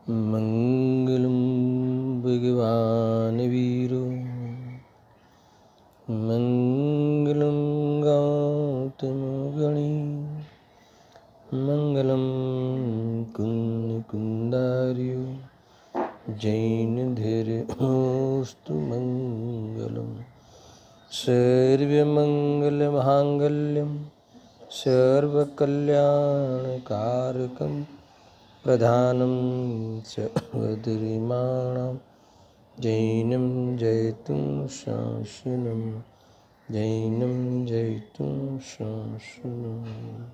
मंगलम भगवान वीरो मंगलम गौतम गणी मंगलम कुंद कुंदार्यो जैन धैर्योस्तु मंगलम सर्वमंगलमांगल्यं सर्वकल्याणकारकं प्रधानं सर्वधर्माणां जैनं जयतुं शासनं जैनं जयतुं शासनम्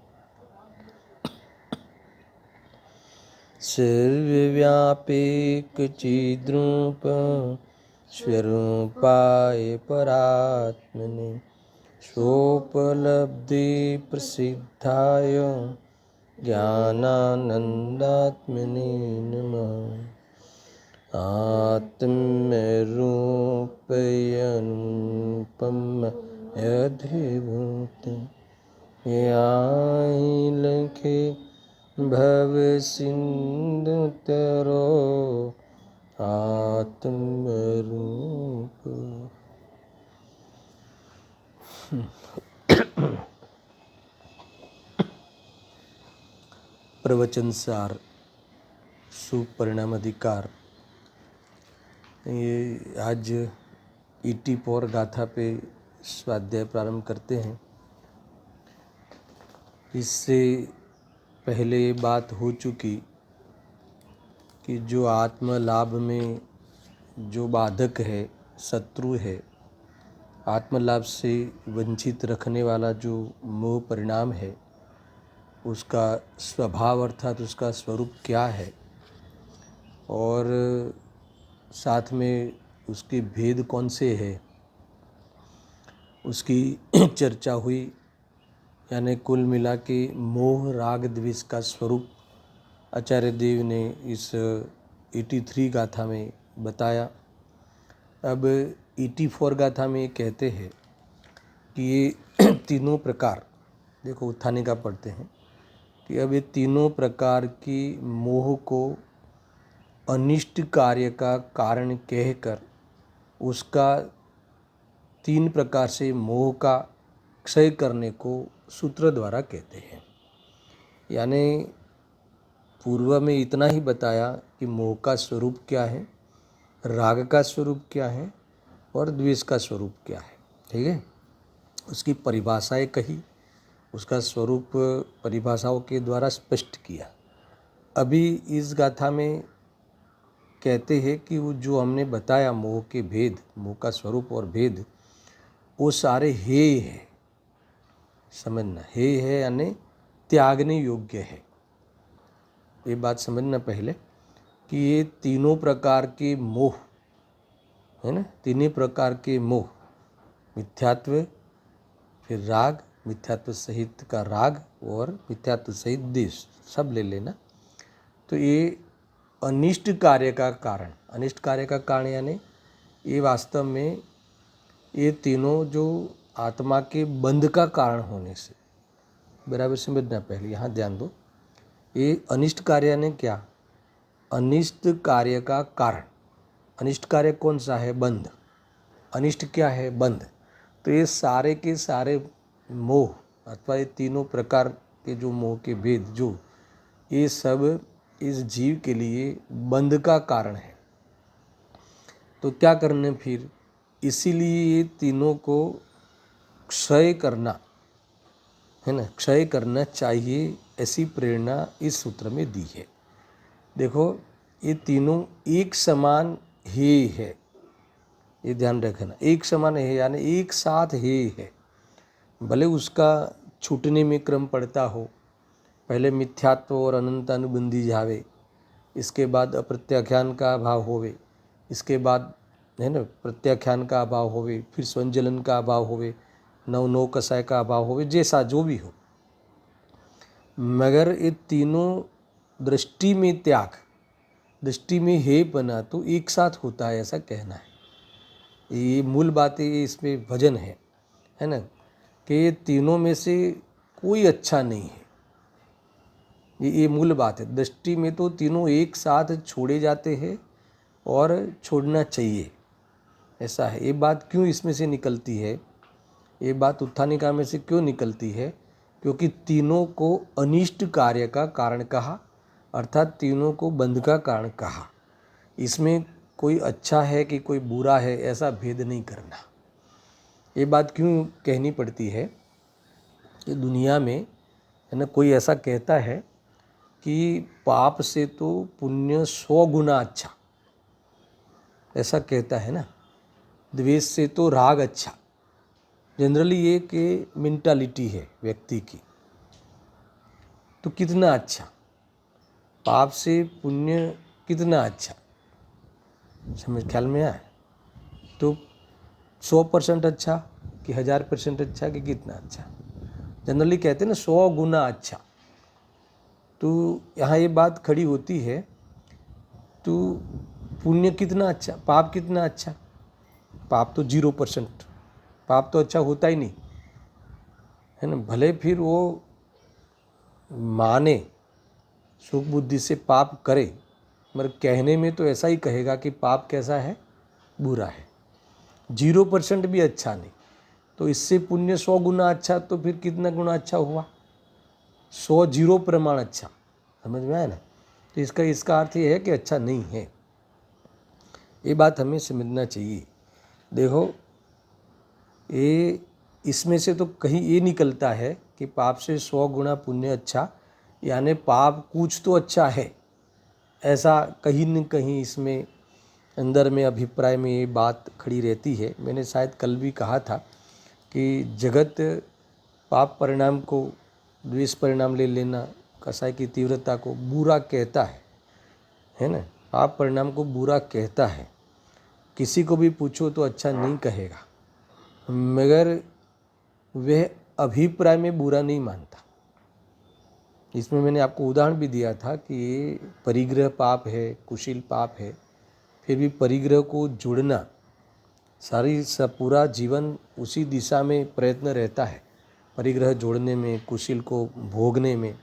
सर्वव्यापीकचिद्रूप स्वरूपाय परात्मने स्वोपलब्धि प्रसिद्धाय ज्ञानानन्दात्मने नमः। आत्मरूपयनुपम यद्भूतं याहि लखे भव सिंधुतरो आत्मरूप। प्रवचन सार सुपरिणाम अधिकार। ये आज 84 गाथा पे स्वाध्याय प्रारंभ करते हैं। इससे पहले ये बात हो चुकी कि जो आत्म लाभ में जो बाधक है, शत्रु है, आत्म लाभ से वंचित रखने वाला जो मोह परिणाम है, उसका स्वभाव अर्थात उसका स्वरूप क्या है, और साथ में उसके भेद कौन से है, उसकी चर्चा हुई। यानी कुल मिला के मोह राग द्वेष का स्वरूप आचार्य देव ने इस 83 गाथा में बताया। अब 84 गाथा में कहते हैं कि ये तीनों प्रकार, देखो उत्थाने का पढ़ते हैं कि अब ये तीनों प्रकार की मोह को अनिष्ट कार्य का कारण कहकर उसका 3 प्रकार से मोह का क्षय करने को सूत्र द्वारा कहते हैं। यानी पूर्व में इतना ही बताया कि मोह का स्वरूप क्या है, राग का स्वरूप क्या है और द्वेष का स्वरूप क्या है। ठीक है, उसकी परिभाषाएं कही, उसका स्वरूप परिभाषाओं के द्वारा स्पष्ट किया। अभी इस गाथा में कहते हैं कि वो जो हमने बताया मोह के भेद, मोह का स्वरूप और भेद, वो सारे हेय है। समझना, हेय है यानी त्यागने योग्य है। ये बात समझना पहले कि ये तीनों प्रकार के मोह है ना, तीनों प्रकार के मोह, मिथ्यात्व, फिर राग, मिथ्यात्व सहित का राग और मिथ्यात्व सहित द्वेष, सब ले लेना। तो ये अनिष्ट कार्य का कारण, अनिष्ट कार्य का कारण यानी ये वास्तव में ये तीनों जो आत्मा के बंध का कारण होने से, बराबर समझना पहले, यहाँ ध्यान दो। ये अनिष्ट कार्य ने क्या, अनिष्ट कार्य का कारण, अनिष्ट कार्य कौन सा है, बंध। अनिष्ट क्या है, बंध। तो ये सारे के सारे मोह अथवा ये तीनों प्रकार के जो मोह के भेद, जो ये सब इस जीव के लिए बंध का कारण है। तो क्या करने फिर, इसीलिए ये तीनों को क्षय करना है ना, क्षय करना चाहिए, ऐसी प्रेरणा इस सूत्र में दी है। देखो ये तीनों एक समान ही है, ये ध्यान रखना, एक समान है यानी एक साथ ही है। भले उसका छूटने में क्रम पड़ता हो, पहले मिथ्यात्व और अनंतानुबंधी जावे, इसके बाद अप्रत्याख्यान का अभाव होवे, इसके बाद है ना प्रत्याख्यान का अभाव होवे, फिर स्वंजलन का अभाव होवे, नव कसाय का अभाव होवे, जैसा जो भी हो, मगर ये तीनों दृष्टि में त्याग, दृष्टि में हे बना तो एक साथ होता है, ऐसा कहना है। ये मूल बातें इसमें भजन है ना, कि ये तीनों में से कोई अच्छा नहीं है। ये मूल बात है। दृष्टि में तो तीनों एक साथ छोड़े जाते हैं और छोड़ना चाहिए, ऐसा है। ये बात क्यों इसमें से निकलती है, ये बात उत्थानिका में से क्यों निकलती है? क्योंकि तीनों को अनिष्ट कार्य का कारण कहा, अर्थात तीनों को बंध का कारण कहा। इसमें कोई अच्छा है कि कोई बुरा है ऐसा भेद नहीं करना। ये बात क्यों कहनी पड़ती है कि दुनिया में है ना, कोई ऐसा कहता है कि पाप से तो पुण्य 100 गुना अच्छा, ऐसा कहता है ना। द्वेष से तो राग अच्छा, जनरली ये कि मेंटालिटी है व्यक्ति की। तो कितना अच्छा, पाप से पुण्य कितना अच्छा, समझ ख्याल में आए? तो 100% अच्छा कि 1000% अच्छा कि कितना अच्छा? जनरली कहते हैं ना 100 गुना अच्छा। तो यहाँ ये बात खड़ी होती है, तो पुण्य कितना अच्छा, पाप कितना अच्छा? पाप तो 0%, पाप तो अच्छा होता ही नहीं, है ना। भले फिर वो माने, सुख बुद्धि से पाप करे, मगर कहने में तो ऐसा ही कहेगा कि पाप कैसा है, बुरा है। 0% भी अच्छा नहीं, तो इससे पुण्य 100 गुना अच्छा, तो फिर कितना गुना अच्छा हुआ? 100 0 प्रमाण अच्छा, समझ में आया ना। तो इसका अर्थ ये है कि अच्छा नहीं है। ये बात हमें समझना चाहिए। देखो, ये इसमें से तो कहीं ये निकलता है कि पाप से 100 गुना पुण्य अच्छा, यानी पाप कुछ तो अच्छा है, ऐसा कहीं न कहीं इसमें अंदर में अभिप्राय में ये बात खड़ी रहती है। मैंने शायद कल भी कहा था कि जगत पाप परिणाम को द्वेष परिणाम ले लेना, कसाय की तीव्रता को बुरा कहता है ना। पाप परिणाम को बुरा कहता है, किसी को भी पूछो तो अच्छा नहीं कहेगा, मगर वह अभिप्राय में बुरा नहीं मानता। इसमें मैंने आपको उदाहरण भी दिया था कि ये परिग्रह पाप है, कुशील पाप है, फिर भी परिग्रह को जोड़ना, पूरा जीवन उसी दिशा में प्रयत्न रहता है, परिग्रह जोड़ने में, कुशील को भोगने में,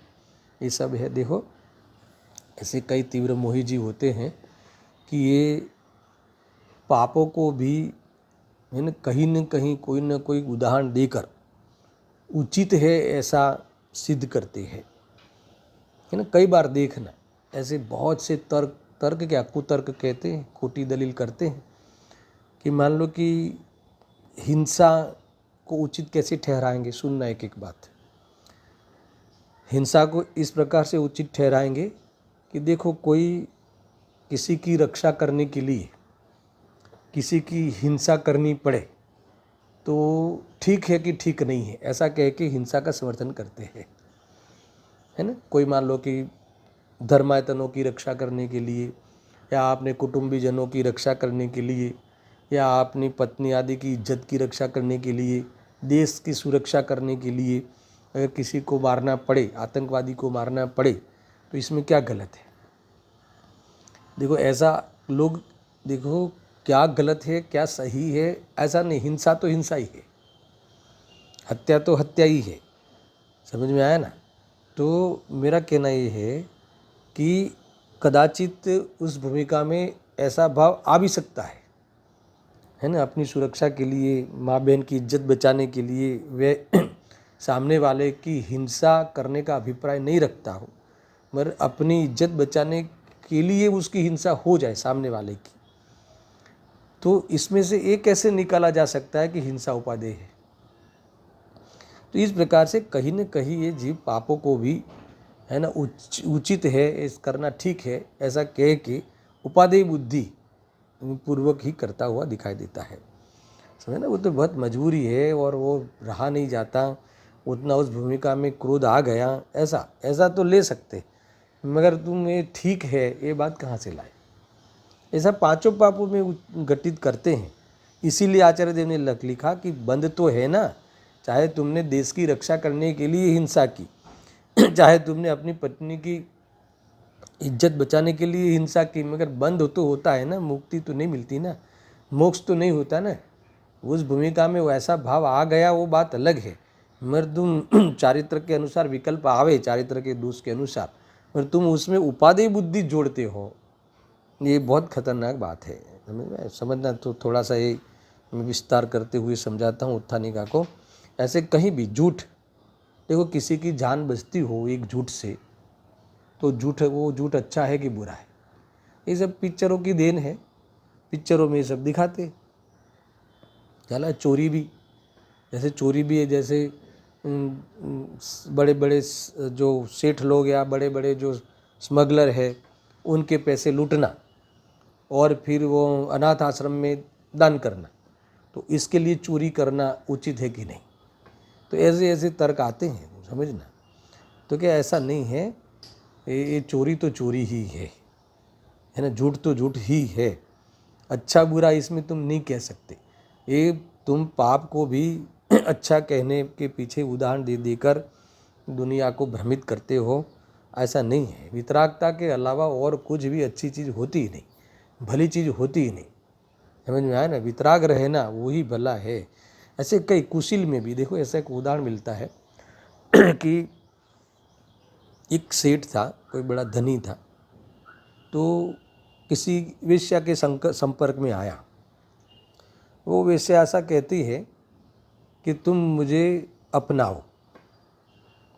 ये सब है। देखो, ऐसे कई तीव्र मोही जीव होते हैं कि ये पापों को भी है न कहीं कोई न कोई उदाहरण देकर उचित है ऐसा सिद्ध करते हैं, है ना। कई बार देखना, ऐसे बहुत से तर्क क्या कुतर्क कहते हैं, खोटी दलील करते हैं कि मान लो कि हिंसा को उचित कैसे ठहराएंगे। सुनना एक एक बात। हिंसा को इस प्रकार से उचित ठहराएंगे कि देखो, कोई किसी की रक्षा करने के लिए किसी की हिंसा करनी पड़े तो ठीक है कि ठीक नहीं है, ऐसा कह के हिंसा का समर्थन करते हैं, है ना। कोई मान लो कि धर्मायतनों की रक्षा करने के लिए, या अपने कुटुंबीजनों की रक्षा करने के लिए, या अपनी पत्नी आदि की इज्जत की रक्षा करने के लिए, देश की सुरक्षा करने के लिए अगर किसी को मारना पड़े, आतंकवादी को मारना पड़े, तो इसमें क्या गलत है? देखो, ऐसा लोग, देखो क्या गलत है क्या सही है ऐसा नहीं, हिंसा तो हिंसा ही है, हत्या तो हत्या ही है, समझ में आया ना। तो मेरा कहना ये है कि कदाचित उस भूमिका में ऐसा भाव आ भी सकता है ना। अपनी सुरक्षा के लिए, माँ बहन की इज्जत बचाने के लिए वे सामने वाले की हिंसा करने का अभिप्राय नहीं रखता हो, मगर अपनी इज्जत बचाने के लिए उसकी हिंसा हो जाए सामने वाले की, तो इसमें से एक कैसे निकाला जा सकता है कि हिंसा उपादेय है। तो इस प्रकार से कहीं न कहीं ये जीव पापों को भी है ना उचित है, इस करना ठीक है ऐसा कह के उपादेय बुद्धि पूर्वक ही करता हुआ दिखाई देता है, समझे ना। वो तो बहुत मजबूरी है और वो रहा नहीं जाता, उतना उस भूमिका में क्रोध आ गया, ऐसा तो ले सकते, मगर तुम ये ठीक है ये बात कहाँ से लाए? ऐसा पांचों पापों में घटित करते हैं। इसीलिए आचार्य देव ने लिखा कि बंद तो है ना, चाहे तुमने देश की रक्षा करने के लिए हिंसा की, चाहे तुमने अपनी पत्नी की इज्जत बचाने के लिए हिंसा की, मगर बंद तो होता है ना, मुक्ति तो नहीं मिलती ना, मोक्ष तो नहीं होता ना। उस भूमिका में वैसा भाव आ गया वो बात अलग है, मगर तुम चारित्र के अनुसार विकल्प आवे, चारित्र के दोष के अनुसार, और तुम उसमें उपादेय बुद्धि जोड़ते हो, ये बहुत खतरनाक बात है। समझना, तो थोड़ा सा ये मैं विस्तार करते हुए समझाता हूँ उत्थानिका को। ऐसे कहीं भी झूठ, देखो किसी की जान बचती हो एक झूठ से, तो झूठ, वो झूठ अच्छा है कि बुरा है, ये सब पिक्चरों की देन है। पिक्चरों में ये सब दिखाते। चला चोरी भी, जैसे चोरी भी है, जैसे बड़े बड़े जो सेठ लोग या बड़े बड़े जो स्मगलर है, उनके पैसे लूटना और फिर वो अनाथ आश्रम में दान करना, तो इसके लिए चोरी करना उचित है कि नहीं? तो ऐसे ऐसे तर्क आते हैं, समझना। तो क्या ऐसा नहीं है, ये चोरी तो चोरी ही है ना, झूठ तो झूठ ही है। अच्छा बुरा इसमें तुम नहीं कह सकते। ये तुम पाप को भी अच्छा कहने के पीछे उदाहरण दे देकर दुनिया को भ्रमित करते हो, ऐसा नहीं है। वितरागता के अलावा और कुछ भी अच्छी चीज़ होती ही नहीं, भली चीज़ होती ही नहीं। समझ में आया ना? वितराग रहना वही भला है। ऐसे कई कुशील में भी देखो, ऐसा एक उदाहरण मिलता है कि एक सेठ था, कोई बड़ा धनी था, तो किसी वेश्या के संपर्क में आया। वो वेश्या ऐसा कहती है कि तुम मुझे अपनाओ,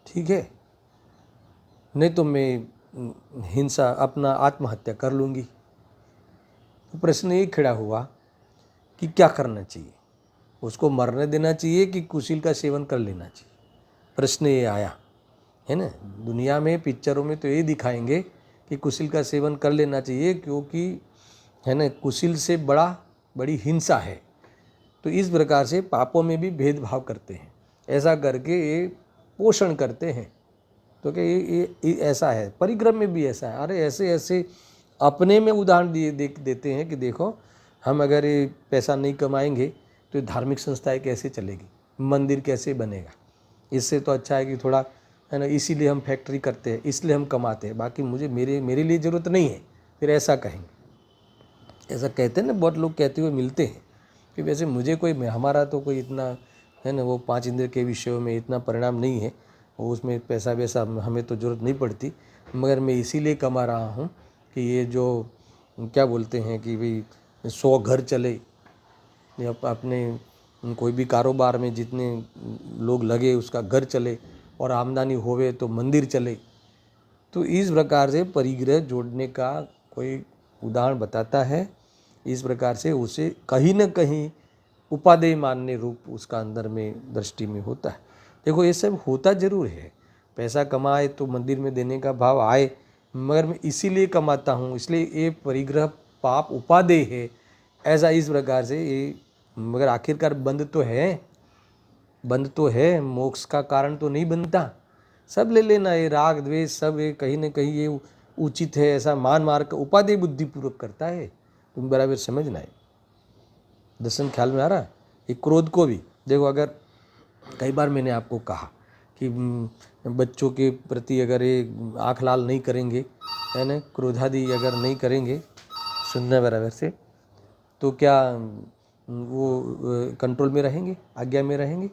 ठीक है, नहीं तो मैं हिंसा अपना आत्महत्या कर लूँगी। तो प्रश्न ये खड़ा हुआ कि क्या करना चाहिए, उसको मरने देना चाहिए कि कुशील का सेवन कर लेना चाहिए? प्रश्न ये आया, है ना। दुनिया में पिक्चरों में तो ये दिखाएंगे कि कुशील का सेवन कर लेना चाहिए, क्योंकि है ना, कुशील से बड़ी हिंसा है। तो इस प्रकार से पापों में भी भेदभाव करते हैं, ऐसा करके ये पोषण करते हैं। तो क्या ये ऐसा है, परिक्रम में भी ऐसा है। अरे ऐसे ऐसे अपने में उदाहरण देते हैं कि देखो, हम अगर ये पैसा नहीं कमाएंगे तो धार्मिक संस्थाएं कैसे चलेगी, मंदिर कैसे बनेगा? इससे तो अच्छा है कि थोड़ा, है ना, इसीलिए हम फैक्ट्री करते हैं, इसलिए हम कमाते हैं, बाकी मेरे लिए ज़रूरत नहीं है। फिर ऐसा कहेंगे, ऐसा कहते हैं ना, बहुत लोग कहते हुए मिलते हैं कि वैसे मुझे हमारा तो कोई इतना, है ना, वो 5 इंद्रिय के विषयों में इतना परिणाम नहीं है, वो उसमें पैसा वैसा हमें तो ज़रूरत नहीं पड़ती, मगर मैं इसीलिए कमा रहा हूँ कि ये जो क्या बोलते हैं कि भाई 100 घर चले, या अपने कोई भी कारोबार में जितने लोग लगे उसका घर चले, और आमदनी होवे तो मंदिर चले। तो इस प्रकार से परिग्रह जोड़ने का कोई उदाहरण बताता है। इस प्रकार से उसे कहीं न कहीं उपादेय मानने रूप उसका अंदर में दृष्टि में होता है। देखो ये सब होता जरूर है, पैसा कमाए तो मंदिर में देने का भाव आए, मगर मैं इसीलिए कमाता हूँ, इसलिए ये परिग्रह पाप उपादेय है, ऐसा इस प्रकार से ये, मगर आखिरकार बंद तो है, मोक्ष का कारण तो नहीं बनता। सब ले लेना, ये राग द्वेष सब ये कहीं न कहीं ये उचित है, ऐसा मान मार कर उपादेय बुद्धि पूर्वक करता है। तुम बराबर समझना है। दर्शन ख्याल में आ रहा है? ये क्रोध को भी देखो, अगर कई बार मैंने आपको कहा कि बच्चों के प्रति अगर ये आँख लाल नहीं करेंगे, है ना, क्रोधादि अगर नहीं करेंगे, सुनना बराबर से, तो क्या वो कंट्रोल में रहेंगे, आज्ञा में रहेंगे?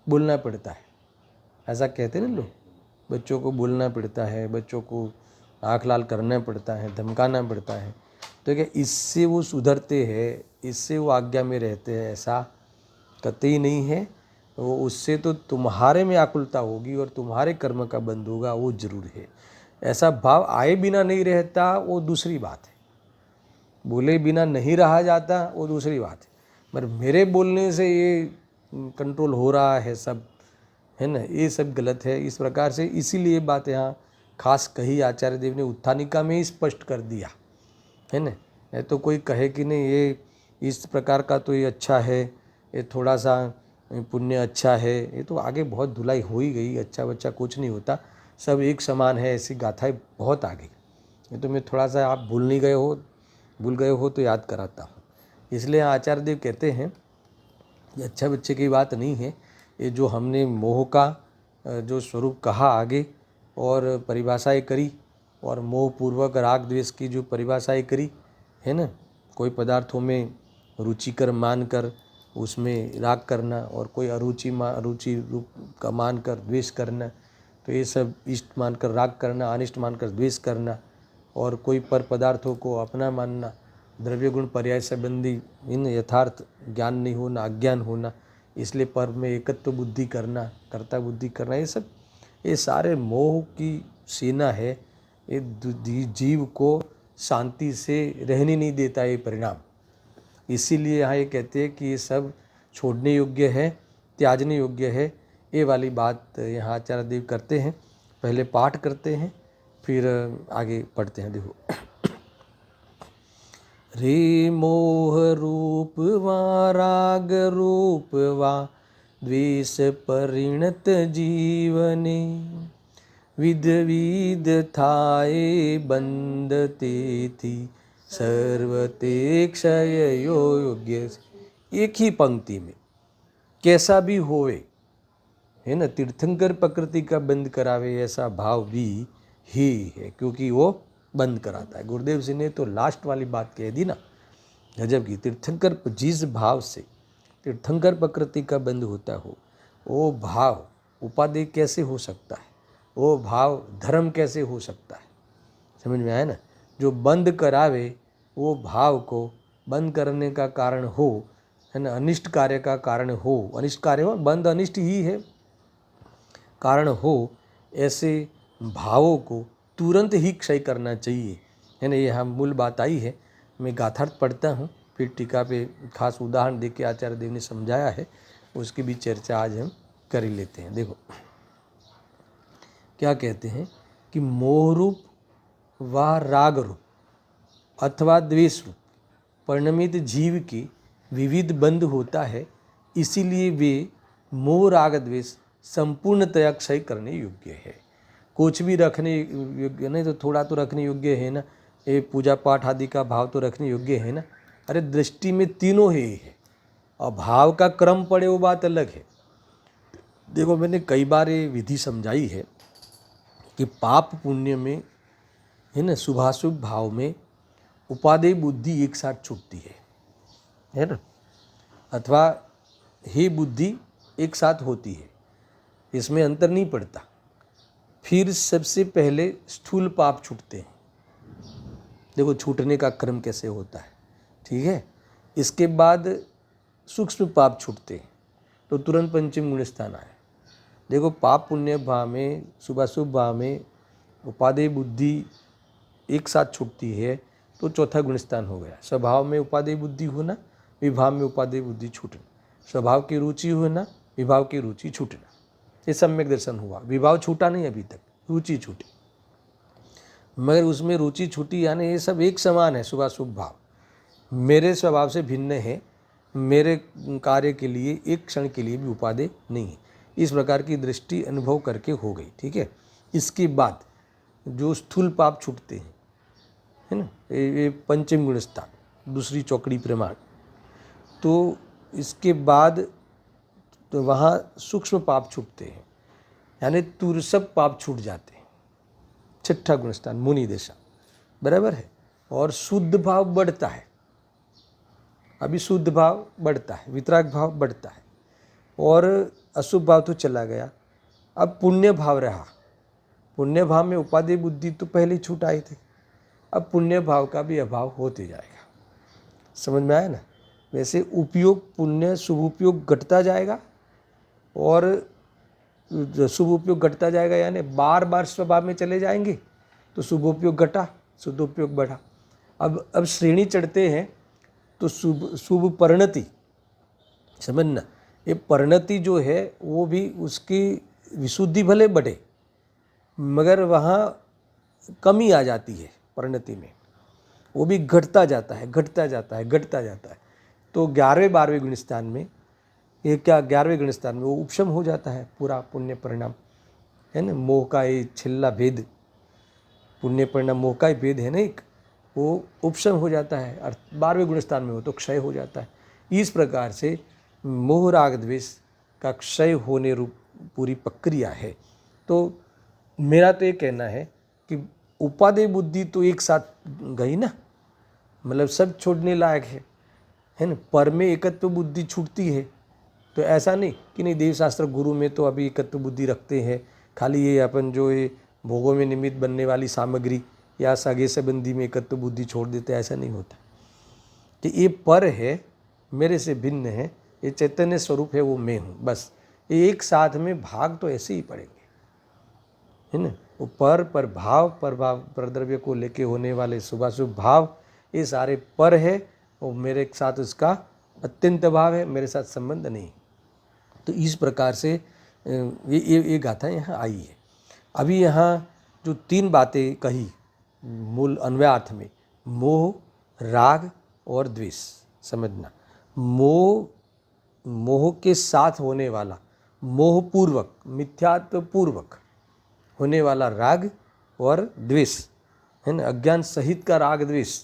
बोलना पड़ता है, ऐसा कहते हैं ना लोग, बच्चों को बोलना पड़ता है, बच्चों को आँख लाल करना पड़ता है, धमकाना पड़ता है। तो क्या इससे वो सुधरते हैं, इससे वो आज्ञा में रहते हैं? ऐसा कतई नहीं है। वो उससे तो तुम्हारे में आकुलता होगी और तुम्हारे कर्म का बंध होगा, वो जरूर है। ऐसा भाव आए बिना नहीं रहता, वो दूसरी बात है। बोले बिना नहीं रहा जाता, वो दूसरी बात है। पर मेरे बोलने से ये कंट्रोल हो रहा है सब, है ना, ये सब गलत है। इस प्रकार से इसीलिए बात यहाँ खास कही आचार्य देव ने उत्थानिका में ही स्पष्ट कर दिया, है ना। नहीं तो कोई कहे कि नहीं ये इस प्रकार का तो ये अच्छा है, ये थोड़ा सा पुण्य अच्छा है, ये तो आगे बहुत धुलाई हो ही गई, अच्छा बच्चा कुछ नहीं होता, सब एक समान है, ऐसी गाथाएं बहुत आ गई। ये तो मैं थोड़ा सा आप भूल गए हो तो याद कराता हूँ। इसलिए आचार्य देव कहते हैं ये अच्छा बच्चे की बात नहीं है। ये जो हमने मोह का जो स्वरूप कहा आगे और परिभाषाएं करी, और मोह पूर्वक राग द्वेष की जो परिभाषाएं करी, है ना, कोई पदार्थों में रुचिकर मानकर उसमें राग करना, और कोई अरुचि रूप का मानकर द्वेष करना, तो ये सब इष्ट मानकर राग करना, अनिष्ट मानकर द्वेष करना, और कोई पर पदार्थों को अपना मानना, द्रव्य गुण पर्याय संबंधी इन यथार्थ ज्ञान नहीं होना, अज्ञान होना, इसलिए पर में एकत्व बुद्धि करना, कर्ता बुद्धि करना, ये सारे मोह की सेना है। ये जीव को शांति से रहने नहीं देता ये परिणाम। इसीलिए यहाँ ये कहते हैं कि ये सब छोड़ने योग्य है, त्याजने योग्य है। ये वाली बात यहाँ आचार्य देव करते हैं। पहले पाठ करते हैं, फिर आगे पढ़ते हैं। देखो, रे मोह रूप वा राग रूप वा द्वेष परिणत जीवने, विध विध थाए बंधते थी सर्वते क्षय योग्य। एक ही पंक्ति में कैसा भी होवे, है ना, तीर्थंकर प्रकृति का बंद करावे, ऐसा भाव भी ही है, क्योंकि वो बंद कराता है। गुरुदेव जी ने तो लास्ट वाली बात कह दी ना, गजब की। तीर्थंकर जिस भाव से तीर्थंकर प्रकृति का बंद होता हो, वो भाव उपादेय कैसे हो सकता है, वो भाव धर्म कैसे हो सकता है। समझ में आया ना। जो बंद करावे वो भाव को बंद करने का कारण हो, है ना, अनिष्ट कार्य का कारण हो, अनिष्ट कार्य हो, बंद अनिष्ट ही है, कारण हो, ऐसे भावों को तुरंत ही क्षय करना चाहिए, है ना। ये हम मूल बात आई है। मैं गाथार्थ पढ़ता हूँ, फिर टीका पे खास उदाहरण दे के आचार्य देव ने समझाया है, उसकी भी चर्चा आज हम कर ही लेते हैं। देखो क्या कहते हैं कि मोह रूप व राग रूप अथवा द्वेष रूप परिणमित जीव की विविध बंध होता है, इसीलिए वे मोह राग द्वेष संपूर्णतया क्षय करने योग्य है। कुछ भी रखने योग्य नहीं तो थोड़ा तो रखने योग्य है ना, ये पूजा पाठ आदि का भाव तो रखने योग्य है ना। अरे दृष्टि में तीनों है, और भाव का क्रम पड़े वो बात अलग है। देखो मैंने कई बार ये विधि समझाई है कि पाप पुण्य में, है ना, शुभाशुभ भाव में उपादेय बुद्धि एक साथ छूटती है ना, अथवा हे बुद्धि एक साथ होती है, इसमें अंतर नहीं पड़ता। फिर सबसे पहले स्थूल पाप छूटते हैं। देखो छूटने का क्रम कैसे होता है, ठीक है। इसके बाद सूक्ष्म पाप छूटते हैं, तो तुरंत पंचम गुण स्थान आए। देखो पाप पुण्य भाव में, शुभाशुभ भाव में उपादेय बुद्धि एक साथ छूटती है, तो चौथा गुण स्थान हो गया। स्वभाव में उपादेय बुद्धि होना, विभाव में उपादेय बुद्धि छूटना, स्वभाव की रुचि होना, विभाव की रुचि छूटना, ये सम्यक दर्शन हुआ। विभाव छूटा नहीं अभी तक, रुचि छूटी, मगर उसमें रुचि छूटी, यानी ये सब एक समान है। शुभाशुभ भाव मेरे स्वभाव से भिन्न है, मेरे कार्य के लिए एक क्षण के लिए भी उपादेय नहीं है। इस प्रकार की दृष्टि अनुभव करके हो गई, ठीक है। इसके बाद जो स्थूल पाप छूटते हैं, है ना, ये पंचम गुण स्थान, दूसरी चौकड़ी प्रमाण। तो इसके बाद तो वहाँ सूक्ष्म पाप छूटते हैं, यानी तुरसब पाप छूट जाते हैं। छठा गुण स्थान मुनि दशा, बराबर है। और शुद्ध भाव बढ़ता है, अभी शुद्ध भाव बढ़ता है, वितराग भाव बढ़ता है, और अशुभ भाव तो चला गया। अब पुण्य भाव रहा। पुण्य भाव में उपादेय बुद्धि तो पहले ही छूट आए थे, अब पुण्य भाव का भी अभाव होते जाएगा। समझ में आया ना। वैसे उपयोग पुण्य शुभ उपयोग घटता जाएगा, और शुभ उपयोग घटता जाएगा, यानी बार बार स्वभाव में चले जाएंगे तो शुभ उपयोग घटा, शुद्ध उपयोग बढ़ा। अब श्रेणी चढ़ते हैं तो शुभ परिणति, समझना, ये परिणति जो है वो भी उसकी विशुद्धि भले बढ़े, मगर वहाँ कमी आ जाती है परिणति में, वो भी घटता जाता है, घटता जाता है, घटता जाता है। तो 11वें 12वें गुण स्थान में, ये क्या 11वें गुण स्थान में वो उपशम हो जाता है पूरा पुण्य परिणाम, है ना। मोह का ये छिल्ला भेद, पुण्य परिणाम मोह का ही भेद है ना एक, वो उपशम हो जाता है, और 12वें गुण स्थान में हो तो क्षय हो जाता है। इस प्रकार से मोह राग द्वेष का क्षय होने रूप पूरी प्रक्रिया है। तो मेरा तो ये कहना है कि उपादेय बुद्धि तो एक साथ गई ना, मतलब सब छोड़ने लायक है ना। पर में एकत्व बुद्धि छूटती है, तो ऐसा नहीं कि नहीं देवशास्त्र गुरु में तो अभी एकत्व बुद्धि रखते हैं, खाली ये अपन जो ये भोगों में निमित्त बनने वाली सामग्री या सगे संबंधी में एकत्व बुद्धि छोड़ देते, ऐसा नहीं होता कि ये पर है, मेरे से भिन्न है, ये चैतन्य स्वरूप है, वो मैं हूँ, बस। ये एक साथ में भाग तो ऐसे ही पड़ेंगे, है ना। वो पर भाव, परद्रव्य को लेके होने वाले शुभाशुभ भाव, ये सारे पर है, और मेरे साथ उसका अत्यंत भाव है, मेरे साथ संबंध नहीं। तो इस प्रकार से ये गाथा यहाँ आई है। अभी यहाँ जो 3 बातें कही मूल अन्वयार्थ में, मोह, राग और द्वेष, समझना। मोह के साथ होने वाला, मोहपूर्वक, मिथ्यात्व पूर्वक होने वाला राग और द्वेष, है ना, अज्ञान सहित का राग द्वेष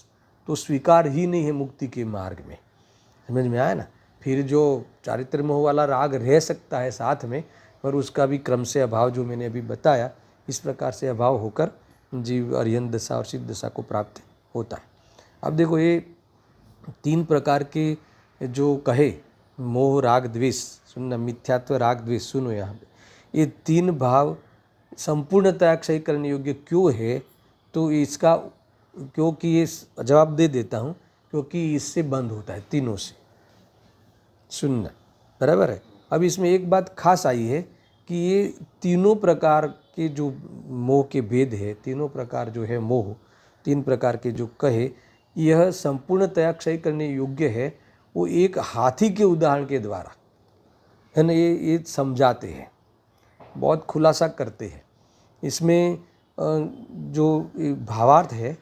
तो स्वीकार ही नहीं है मुक्ति के मार्ग में। समझ में आया ना। फिर जो चारित्र मोह वाला राग रह सकता है साथ में, पर उसका भी क्रम से अभाव, जो मैंने अभी बताया, इस प्रकार से अभाव होकर जीव अरिहंत दशा और सिद्ध दशा को प्राप्त होता है। अब देखो ये 3 प्रकार के जो कहे, मोह, राग, द्वेष, सुनना, मिथ्यात्व, राग, द्वेष, सुनो यहाँ पे, ये 3 भाव संपूर्णतया क्षय करने योग्य क्यों है, तो इसका, क्योंकि ये जवाब दे देता हूँ, क्योंकि इससे बंद होता है, तीनों से। सुनना, बराबर है। अब इसमें एक बात खास आई है कि ये तीनों प्रकार के जो मोह के भेद है, तीनों प्रकार जो है मोह, 3 प्रकार के जो कहे, यह संपूर्णतया क्षय करने योग्य है, वो एक हाथी के उदाहरण के द्वारा, है ना, ये समझाते हैं, बहुत खुलासा करते हैं। इसमें जो भावार्थ है,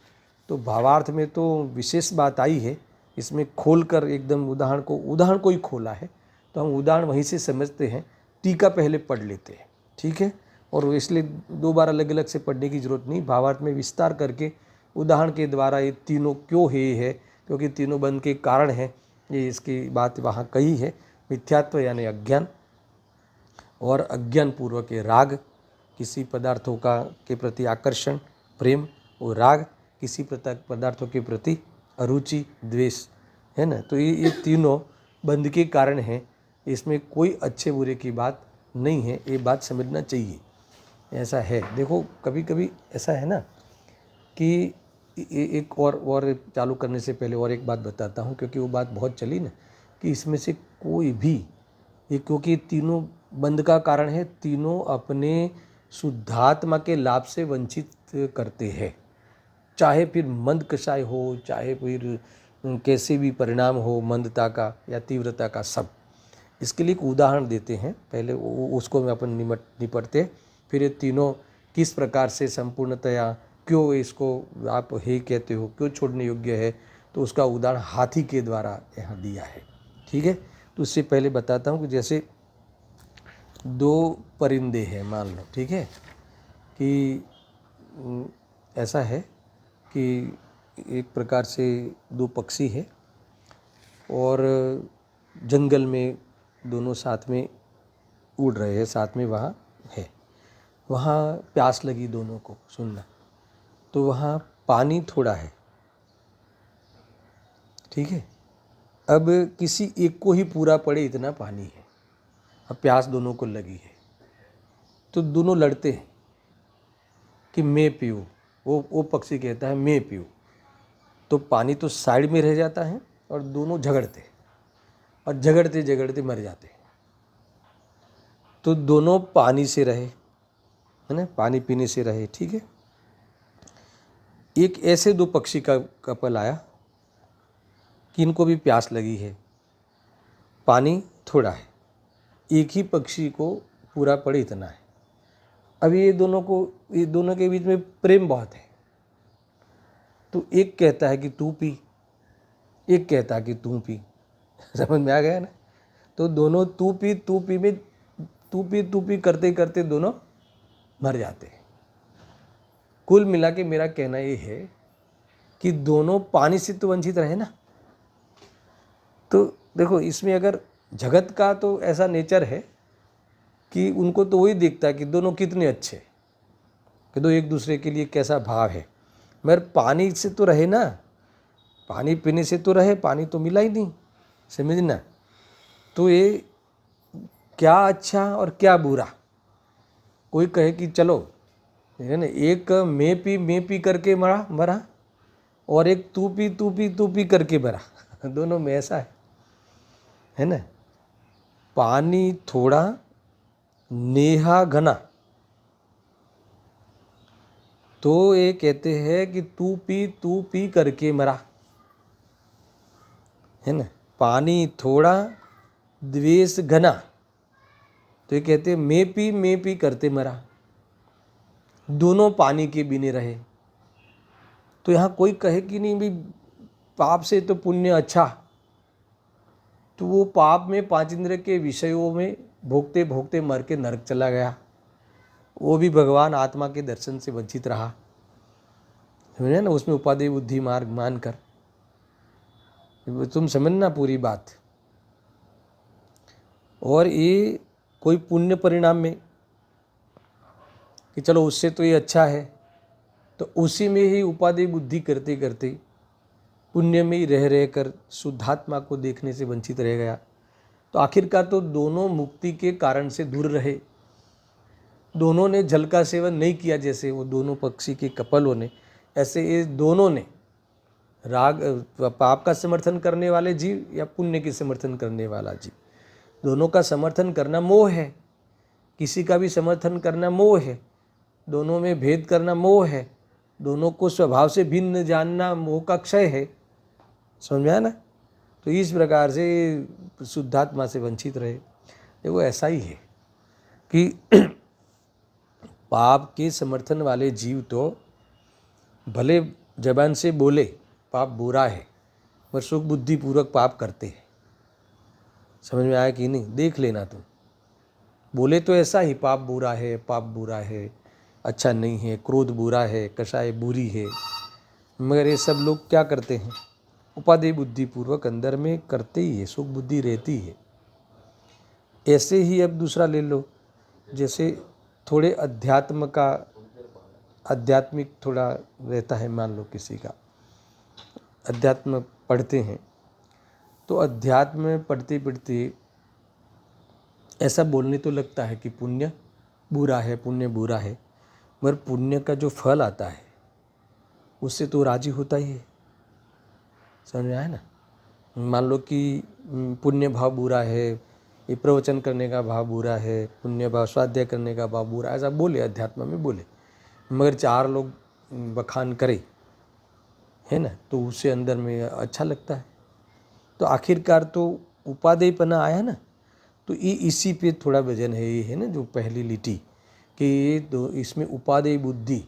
तो भावार्थ में तो विशेष बात आई है, इसमें खोलकर एकदम उदाहरण को ही खोला है, तो हम उदाहरण वहीं से समझते हैं, टीका पहले पढ़ लेते हैं, ठीक है। और इसलिए 2 बार अलग अलग से पढ़ने की जरूरत नहीं, भावार्थ में विस्तार करके उदाहरण के द्वारा ये तीनों क्यों है, क्योंकि तीनों बंध के कारण है, ये इसकी बात वहाँ कही है। मिथ्यात्व यानी अज्ञान, और अज्ञान पूर्वक ये राग, किसी पदार्थों का के प्रति आकर्षण, प्रेम, और राग किसी पदार्थों के प्रति अरुचि, द्वेष, है ना। तो ये तीनों बंध के कारण हैं, इसमें कोई अच्छे बुरे की बात नहीं है, ये बात समझना चाहिए। ऐसा है, देखो कभी कभी ऐसा है ना कि एक और चालू करने से पहले और एक बात बताता हूँ, क्योंकि वो बात बहुत चली ना, कि इसमें से कोई भी ये, क्योंकि तीनों बंध का कारण है, तीनों अपने शुद्धात्मा के लाभ से वंचित करते हैं, चाहे फिर मंद कषाय हो, चाहे फिर कैसे भी परिणाम हो मंदता का या तीव्रता का, सब। इसके लिए एक उदाहरण देते हैं, पहले उसको में अपन निपटते, फिर ये तीनों किस प्रकार से संपूर्णतया, क्यों इसको आप हे कहते हो, क्यों छोड़ने योग्य है, तो उसका उदाहरण हाथी के द्वारा यहाँ दिया है, ठीक है। तो उससे पहले बताता हूँ कि जैसे 2 परिंदे हैं, मान लो, ठीक है, कि ऐसा है कि एक प्रकार से 2 पक्षी है, और जंगल में दोनों साथ में उड़ रहे हैं, साथ में वहाँ है, वहाँ प्यास लगी दोनों को, सुनना, तो वहाँ पानी थोड़ा है, ठीक है। अब किसी एक को ही पूरा पड़े इतना पानी है, अब प्यास दोनों को लगी है, तो दोनों लड़ते हैं कि मैं पीऊँ, वो पक्षी कहता है मैं पीऊँ, तो पानी तो साइड में रह जाता है, और दोनों झगड़ते, और झगड़ते झगड़ते मर जाते हैं। तो दोनों पानी से रहे, है ना, पानी पीने से रहे, ठीक है। एक ऐसे 2 पक्षी का कपल आया कि इनको भी प्यास लगी है, पानी थोड़ा है, एक ही पक्षी को पूरा पड़े इतना है। अब ये दोनों के बीच में प्रेम बहुत है, तो एक कहता है कि तू पी, एक कहता है कि तू पी, समझ में आ गया ना। तो दोनों तू पी में तू पी करते करते दोनों मर जाते हैं। कुल मिला के मेरा कहना ये है कि दोनों पानी से तो वंचित रहे ना। तो देखो इसमें अगर जगत का तो ऐसा नेचर है कि उनको तो वही दिखता है कि दोनों कितने अच्छे, कि दो एक दूसरे के लिए कैसा भाव है, मगर पानी से तो रहे ना, पानी पीने से तो रहे, पानी तो मिला ही नहीं, समझना। तो ये क्या अच्छा और क्या बुरा, कोई कहे कि चलो, है ना, एक मैं पी करके मरा और एक तू पी करके मरा। दोनों में ऐसा है ना। पानी थोड़ा नेहा घना, तो ये कहते हैं कि तू पी करके मरा, है ना। पानी थोड़ा द्वेष घना, तो ये कहते हैं मैं पी करते मरा। दोनों पानी के बिने रहे। तो यहाँ कोई कहे कि नहीं भाई पाप से तो पुण्य अच्छा, तो वो पाप में 5 इंद्रिय के विषयों में भोगते भोगते मर के नरक चला गया, वो भी भगवान आत्मा के दर्शन से वंचित रहा, समझे ना। उसमें उपादेय बुद्धि मार्ग मानकर, तुम समझना पूरी बात। और ये कोई पुण्य परिणाम में कि चलो उससे तो ये अच्छा है, तो उसी में ही उपादेय बुद्धि करते करते पुण्य में ही रह कर शुद्धात्मा को देखने से वंचित रह गया। तो आखिरकार तो दोनों मुक्ति के कारण से दूर रहे। दोनों ने जल का सेवन नहीं किया, जैसे वो दोनों पक्षी के कपलों ने, ऐसे ये दोनों ने राग पाप का समर्थन करने वाले जीव या पुण्य के समर्थन करने वाला जीव, दोनों का समर्थन करना मोह है। किसी का भी समर्थन करना मोह है। दोनों में भेद करना मोह है। दोनों को स्वभाव से भिन्न जानना मोह का क्षय है। समझ में आया ना। तो इस प्रकार से शुद्धात्मा से वंचित रहे। देखो ऐसा ही है कि पाप के समर्थन वाले जीव तो भले जबान से बोले पाप बुरा है, पर सुख बुद्धि पूर्वक पाप करते हैं। समझ में आया कि नहीं, देख लेना तुम। बोले तो ऐसा ही पाप बुरा है, पाप बुरा है, अच्छा नहीं है, क्रोध बुरा है, कषाय बुरी है, मगर ये सब लोग क्या करते हैं, उपादेय बुद्धि पूर्वक अंदर में करते ही है, सुख बुद्धि रहती है। ऐसे ही अब दूसरा ले लो, जैसे थोड़े आध्यात्मिक थोड़ा रहता है, मान लो किसी का अध्यात्म पढ़ते हैं, तो अध्यात्म में पढ़ते पढ़ते ऐसा बोलने तो लगता है कि पुण्य बुरा है, पुण्य बुरा है, मगर पुण्य का जो फल आता है उससे तो राजी होता ही है। समझ में आया ना। मान लो कि पुण्य भाव बुरा है, ये प्रवचन करने का भाव बुरा है, पुण्य भाव स्वाध्याय करने का भाव बुरा, ऐसा बोले अध्यात्म में बोले, मगर 4 लोग बखान करे, है ना, तो उससे अंदर में अच्छा लगता है। तो आखिरकार तो उपादेयपना आया ना। तो ये इसी पे थोड़ा वजन है, ये है ना जो पहली लिटी कि ये तो इसमें उपादेय बुद्धि,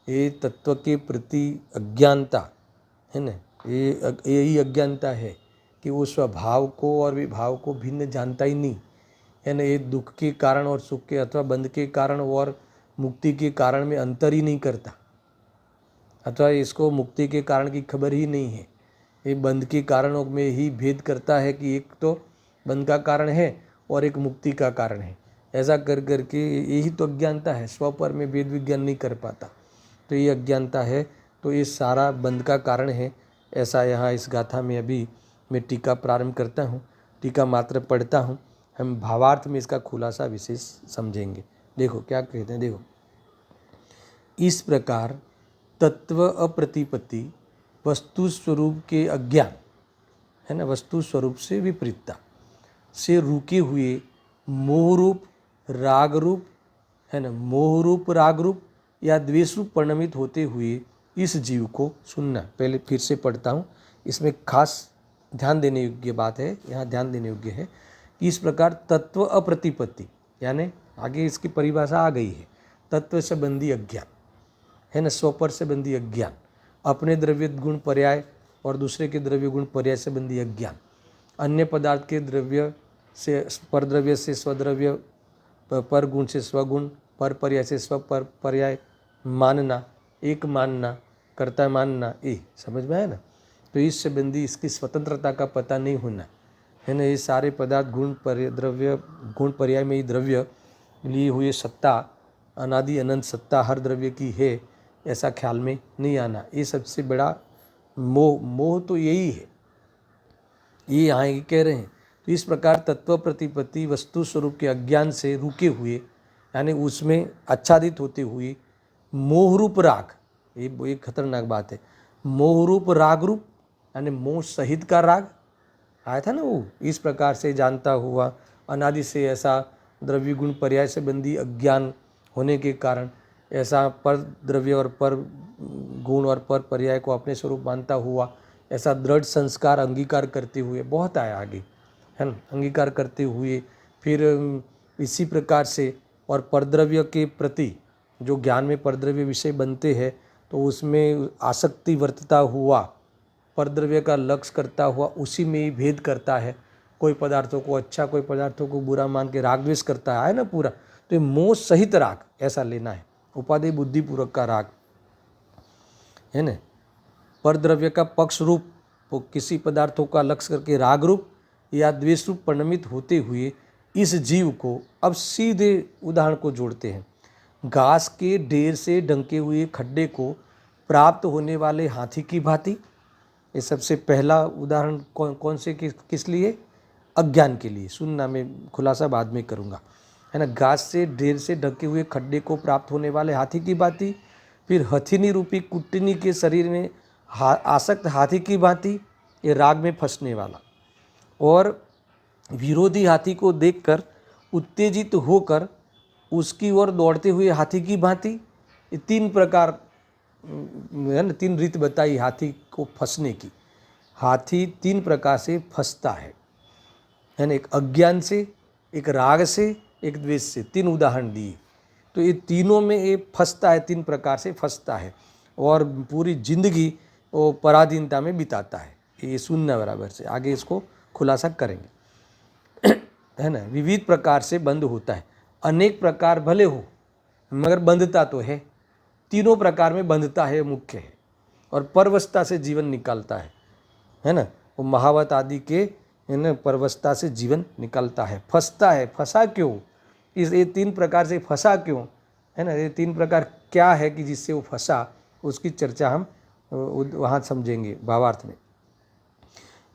ये तत्व के प्रति अज्ञानता है ना, यही अज्ञानता है कि वो स्वभाव को और विभाव को भिन्न जानता ही नहीं है ना। ये दुख के कारण और सुख के अथवा बंध के कारण और मुक्ति के कारण में अंतर ही नहीं करता, अथवा इसको मुक्ति के कारण की खबर ही नहीं है। ये बंध के कारणों में ही भेद करता है कि एक तो बंध का कारण है और एक मुक्ति का कारण है। ऐसा कर करके यही तो अज्ञानता है, स्वपर में वेद विज्ञान नहीं कर पाता, तो ये अज्ञानता है। तो ये सारा बंध का कारण है। ऐसा यहाँ इस गाथा में अभी मैं टीका प्रारंभ करता हूँ, टीका मात्र पढ़ता हूँ, हम भावार्थ में इसका खुलासा विशेष समझेंगे। देखो क्या कहते हैं, देखो, इस प्रकार तत्व अप्रतिपत्ति वस्तु स्वरूप के अज्ञान, है ना, वस्तु स्वरूप से विपरीतता से रुके हुए मोह रूप राग रूप, है ना, मोह रूप राग रूप या द्वेष रूप परिणमित होते हुए इस जीव को सुनना। पहले फिर से पढ़ता हूँ, इसमें खास ध्यान देने योग्य बात है, यहाँ ध्यान देने योग्य है कि इस प्रकार तत्व अप्रतिपत्ति, यानी आगे इसकी परिभाषा आ गई है, तत्व संबंधी अज्ञान, है ना, स्वपर संबंधी अज्ञान, अपने द्रव्य गुण पर्याय और दूसरे के द्रव्य गुण पर्याय संबंधी अज्ञान, अन्य पदार्थ के द्रव्य से परद्रव्य से स्वद्रव्य, पर गुण से स्वगुण, पर पर्याय से स्व पर पर्याय मानना, एक मानना, कर्ता मानना, ये समझ में आया ना। तो इस संबंधी इसकी स्वतंत्रता का पता नहीं होना, है ना। ये सारे पदार्थ गुण द्रव्य गुण पर्याय में ही द्रव्य लिए हुए सत्ता, अनादि अनंत सत्ता हर द्रव्य की है, ऐसा ख्याल में नहीं आना। ये सबसे बड़ा मोह तो यही है, ये यहाँ कह रहे हैं। तो इस प्रकार तत्व प्रतिपत्ति वस्तु स्वरूप के अज्ञान से रुके हुए यानी उसमें आच्छादित होते हुए मोहरूप राग, ये खतरनाक बात है, मोहरूप राग रूप यानी मोह सहित का राग आया था ना वो, इस प्रकार से जानता हुआ अनादि से ऐसा द्रव्य गुण पर्याय से बंदी अज्ञान होने के कारण ऐसा पर द्रव्य और पर गुण और पर पर्याय को अपने स्वरूप मानता हुआ ऐसा दृढ़ संस्कार अंगीकार करते हुए बहुत आया आगे, है ना, अंगीकार करते हुए फिर इसी प्रकार से और परद्रव्य के प्रति जो ज्ञान में परद्रव्य विषय बनते हैं तो उसमें आसक्ति वर्तता हुआ परद्रव्य का लक्ष्य करता हुआ उसी में ही भेद करता है, कोई पदार्थों को अच्छा कोई पदार्थों को बुरा मान के राग द्वेष करता है ना पूरा, तो ये मोह सहित राग ऐसा लेना है, उपादेय बुद्धिपूर्वक का राग है ना। परद्रव्य का पक्ष रूप वो किसी पदार्थों का लक्ष्य करके राग रूप या द्वेष रूप परिणमित होते हुए इस जीव को अब सीधे उदाहरण को जोड़ते हैं। घास के ढेर से ढंके हुए खड्डे को प्राप्त होने वाले हाथी की भांति, ये सबसे पहला उदाहरण कौन से किस लिए, अज्ञान के लिए, सुनना मैं खुलासा बाद में करूँगा, है ना। घास से ढेर से ढके हुए खड्डे को प्राप्त होने वाले हाथी की भांति, फिर हथिनी रूपी कुटनी के शरीर में आसक्त हाथी की भांति, ये राग में फंसने वाला, और विरोधी हाथी को देखकर उत्तेजित होकर उसकी ओर दौड़ते हुए हाथी की भांति, ये तीन प्रकार है ना, तीन रीत बताई हाथी को फंसने की। हाथी तीन प्रकार से फंसता है ना, एक अज्ञान से, एक राग से, एक द्वेष से, तीन उदाहरण दिए। तो ये तीनों में ये फंसता है, तीन प्रकार से फंसता है और पूरी जिंदगी वो पराधीनता में बिताता है। ये सुनना बराबर से, आगे इसको खुलासा करेंगे, है ना। विविध प्रकार से बंद होता है, अनेक प्रकार भले हो मगर बंधता तो है, तीनों प्रकार में बंधता है मुख्य है, और परवस्था से जीवन निकालता है ना, वो महावत आदि के है ना परवस्था से जीवन निकालता है। फंसता है, फंसा क्यों, ये तीन प्रकार से फंसा क्यों, है ना, ये तीन प्रकार क्या है कि जिससे वो फंसा, उसकी चर्चा हम वहाँ समझेंगे भावार्थ में।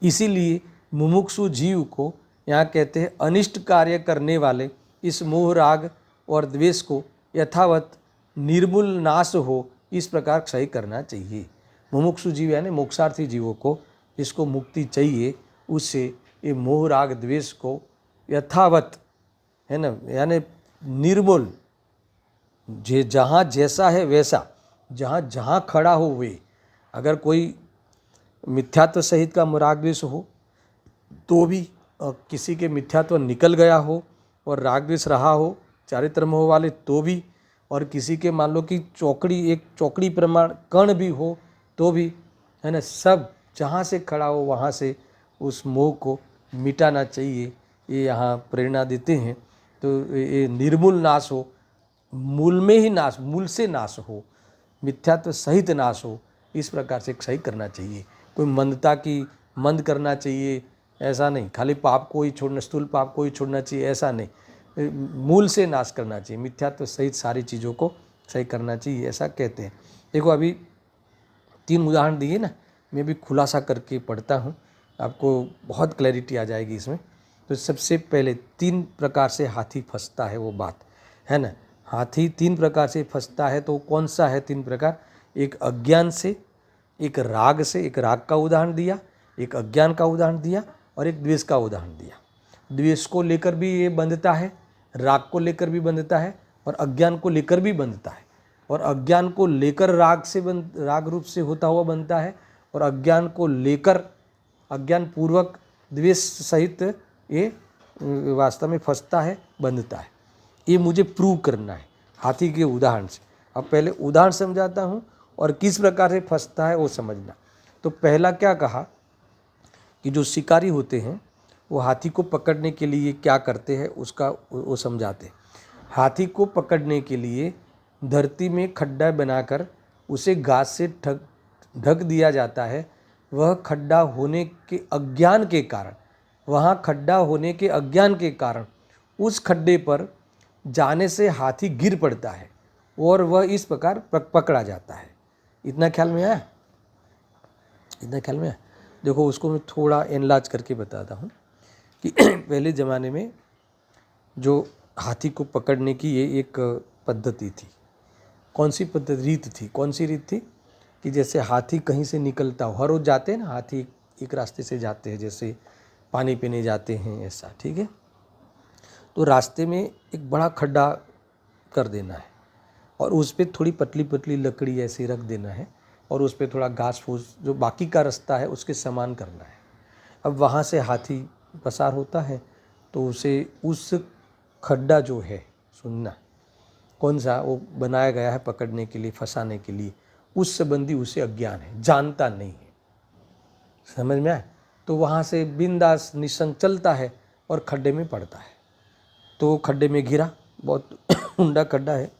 इसीलिए मुमुक्षु जीव को यहाँ कहते हैं अनिष्ट कार्य करने वाले इस मोह राग और द्वेष को यथावत निर्मूल नाश हो इस प्रकार क्षय करना चाहिए। मुमुक्षु जीव यानी मोक्षार्थी जीवों को जिसको मुक्ति चाहिए, उससे ये मोह राग द्वेष को यथावत, है ना, यानी निर्मूल, जहाँ जैसा है वैसा, जहाँ जहाँ खड़ा हो वे, अगर कोई मिथ्यात्व सहित का राग द्वेष हो तो भी, किसी के मिथ्यात्व निकल गया हो और राग द्वेष रहा हो चारित्र मोह वाले तो भी, और किसी के मान लो कि एक चौकड़ी प्रमाण कण भी हो तो भी, है ना, सब जहाँ से खड़ा हो वहाँ से उस मोह को मिटाना चाहिए, ये यहाँ प्रेरणा देते हैं। तो ये निर्मूल नाश हो, मूल में ही नाश, मूल से नाश हो, मिथ्यात्व सहित नाश हो, इस प्रकार से क्षय करना चाहिए। कोई मंदता की मंद करना चाहिए ऐसा नहीं, खाली पाप को ही छोड़ना, स्थूल पाप को ही छोड़ना चाहिए ऐसा नहीं, मूल से नाश करना चाहिए, मिथ्यात्व सहित सारी चीज़ों को सही करना चाहिए, ऐसा कहते हैं। देखो अभी तीन उदाहरण दिए ना, मैं भी खुलासा करके पढ़ता हूँ, आपको बहुत क्लैरिटी आ जाएगी इसमें। तो सबसे पहले तीन प्रकार से हाथी फंसता है वो बात, है ना। हाथी तीन प्रकार से फंसता है, तो कौन सा है तीन प्रकार, एक अज्ञान से, एक राग से, एक राग का उदाहरण दिया, एक अज्ञान का उदाहरण दिया, और एक द्वेष का उदाहरण दिया। द्वेष को लेकर भी ये बंधता है, राग को लेकर भी बंधता है, और अज्ञान को लेकर भी बंधता है, और अज्ञान को लेकर राग रूप से होता हुआ बनता है, और अज्ञान को लेकर अज्ञान पूर्वक द्वेष सहित ये वास्तव में फंसता है, बंधता है। ये मुझे प्रूव करना है हाथी के उदाहरण से। अब पहले उदाहरण समझाता हूँ और किस प्रकार से फंसता है वो समझना। तो पहला क्या कहा कि जो शिकारी होते हैं वो हाथी को पकड़ने के लिए क्या करते हैं उसका वो समझाते हैं। हाथी को पकड़ने के लिए धरती में खड्डा बनाकर उसे घास से ढक दिया जाता है। वह खड्डा होने के अज्ञान के कारण, वहाँ खड्डा होने के अज्ञान के कारण उस खड्डे पर जाने से हाथी गिर पड़ता है और वह इस प्रकार पकड़ा जाता है। इतना ख्याल में आया, इतना ख्याल में आया। देखो उसको मैं थोड़ा एनलार्ज करके बताता हूँ कि पहले ज़माने में जो हाथी को पकड़ने की ये एक पद्धति थी। कौन सी पद्धति, रीत थी? कौन सी रीत थी? कि जैसे हाथी कहीं से निकलता हो, हर रोज़ जाते हैं ना हाथी, एक रास्ते से जाते हैं, जैसे पानी पीने जाते हैं ऐसा, ठीक है। तो रास्ते में एक बड़ा खड्डा कर देना है और उस पर थोड़ी पतली पतली लकड़ी ऐसे रख देना है और उस पर थोड़ा घास फूस जो बाकी का रास्ता है उसके समान करना है। अब वहाँ से हाथी पसार होता है तो उसे उस खड्डा जो है, सुनना, कौन सा वो बनाया गया है पकड़ने के लिए, फंसाने के लिए, उस संबंधी उसे अज्ञान है, जानता नहीं है। समझ में आए? तो वहाँ से बिंदास निसंग चलता है और खड्डे में पड़ता है। तो खड्डे में घिरा, बहुत ऊंडा खड्डा है,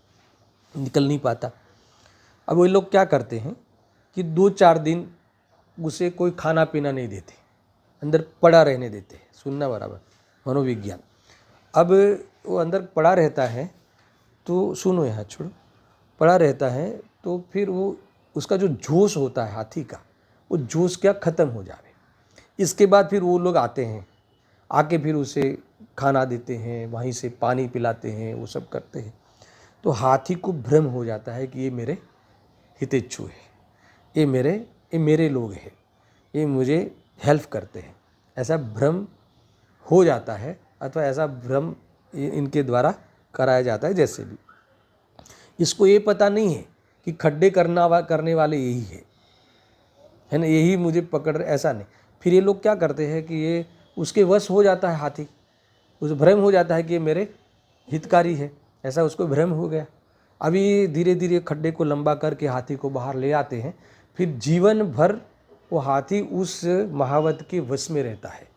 निकल नहीं पाता। अब वो लोग क्या करते हैं कि 2-4 दिन उसे कोई खाना पीना नहीं देते, अंदर पड़ा रहने देते हैं। सुनना बराबर, मनोविज्ञान। अब वो अंदर पड़ा रहता है तो सुनो, यहाँ छोड़ो, पड़ा रहता है तो फिर वो उसका जो जोश होता है हाथी का, वो जोश क्या ख़त्म हो जाए। इसके बाद फिर वो लोग आते हैं, आके फिर उसे खाना देते हैं, वहीं से पानी पिलाते हैं, वो सब करते हैं। तो हाथी को भ्रम हो जाता है कि ये मेरे हितेच्छु है, ये मेरे लोग हैं, ये मुझे हेल्प करते हैं, ऐसा भ्रम हो जाता है, अथवा ऐसा भ्रम इनके द्वारा कराया जाता है। जैसे भी इसको ये पता नहीं है कि खड्डे करने वाले यही है ना, यही मुझे पकड़ रहे, ऐसा नहीं। फिर ये लोग क्या करते हैं कि ये उसके वश हो जाता है हाथी, उसे भ्रम हो जाता है कि ये मेरे हितकारी है, ऐसा उसको भ्रम हो गया। अभी धीरे धीरे खड्डे को लंबा करके हाथी को बाहर ले आते हैं। फिर जीवन भर वो हाथी उस महावत के वश में रहता है।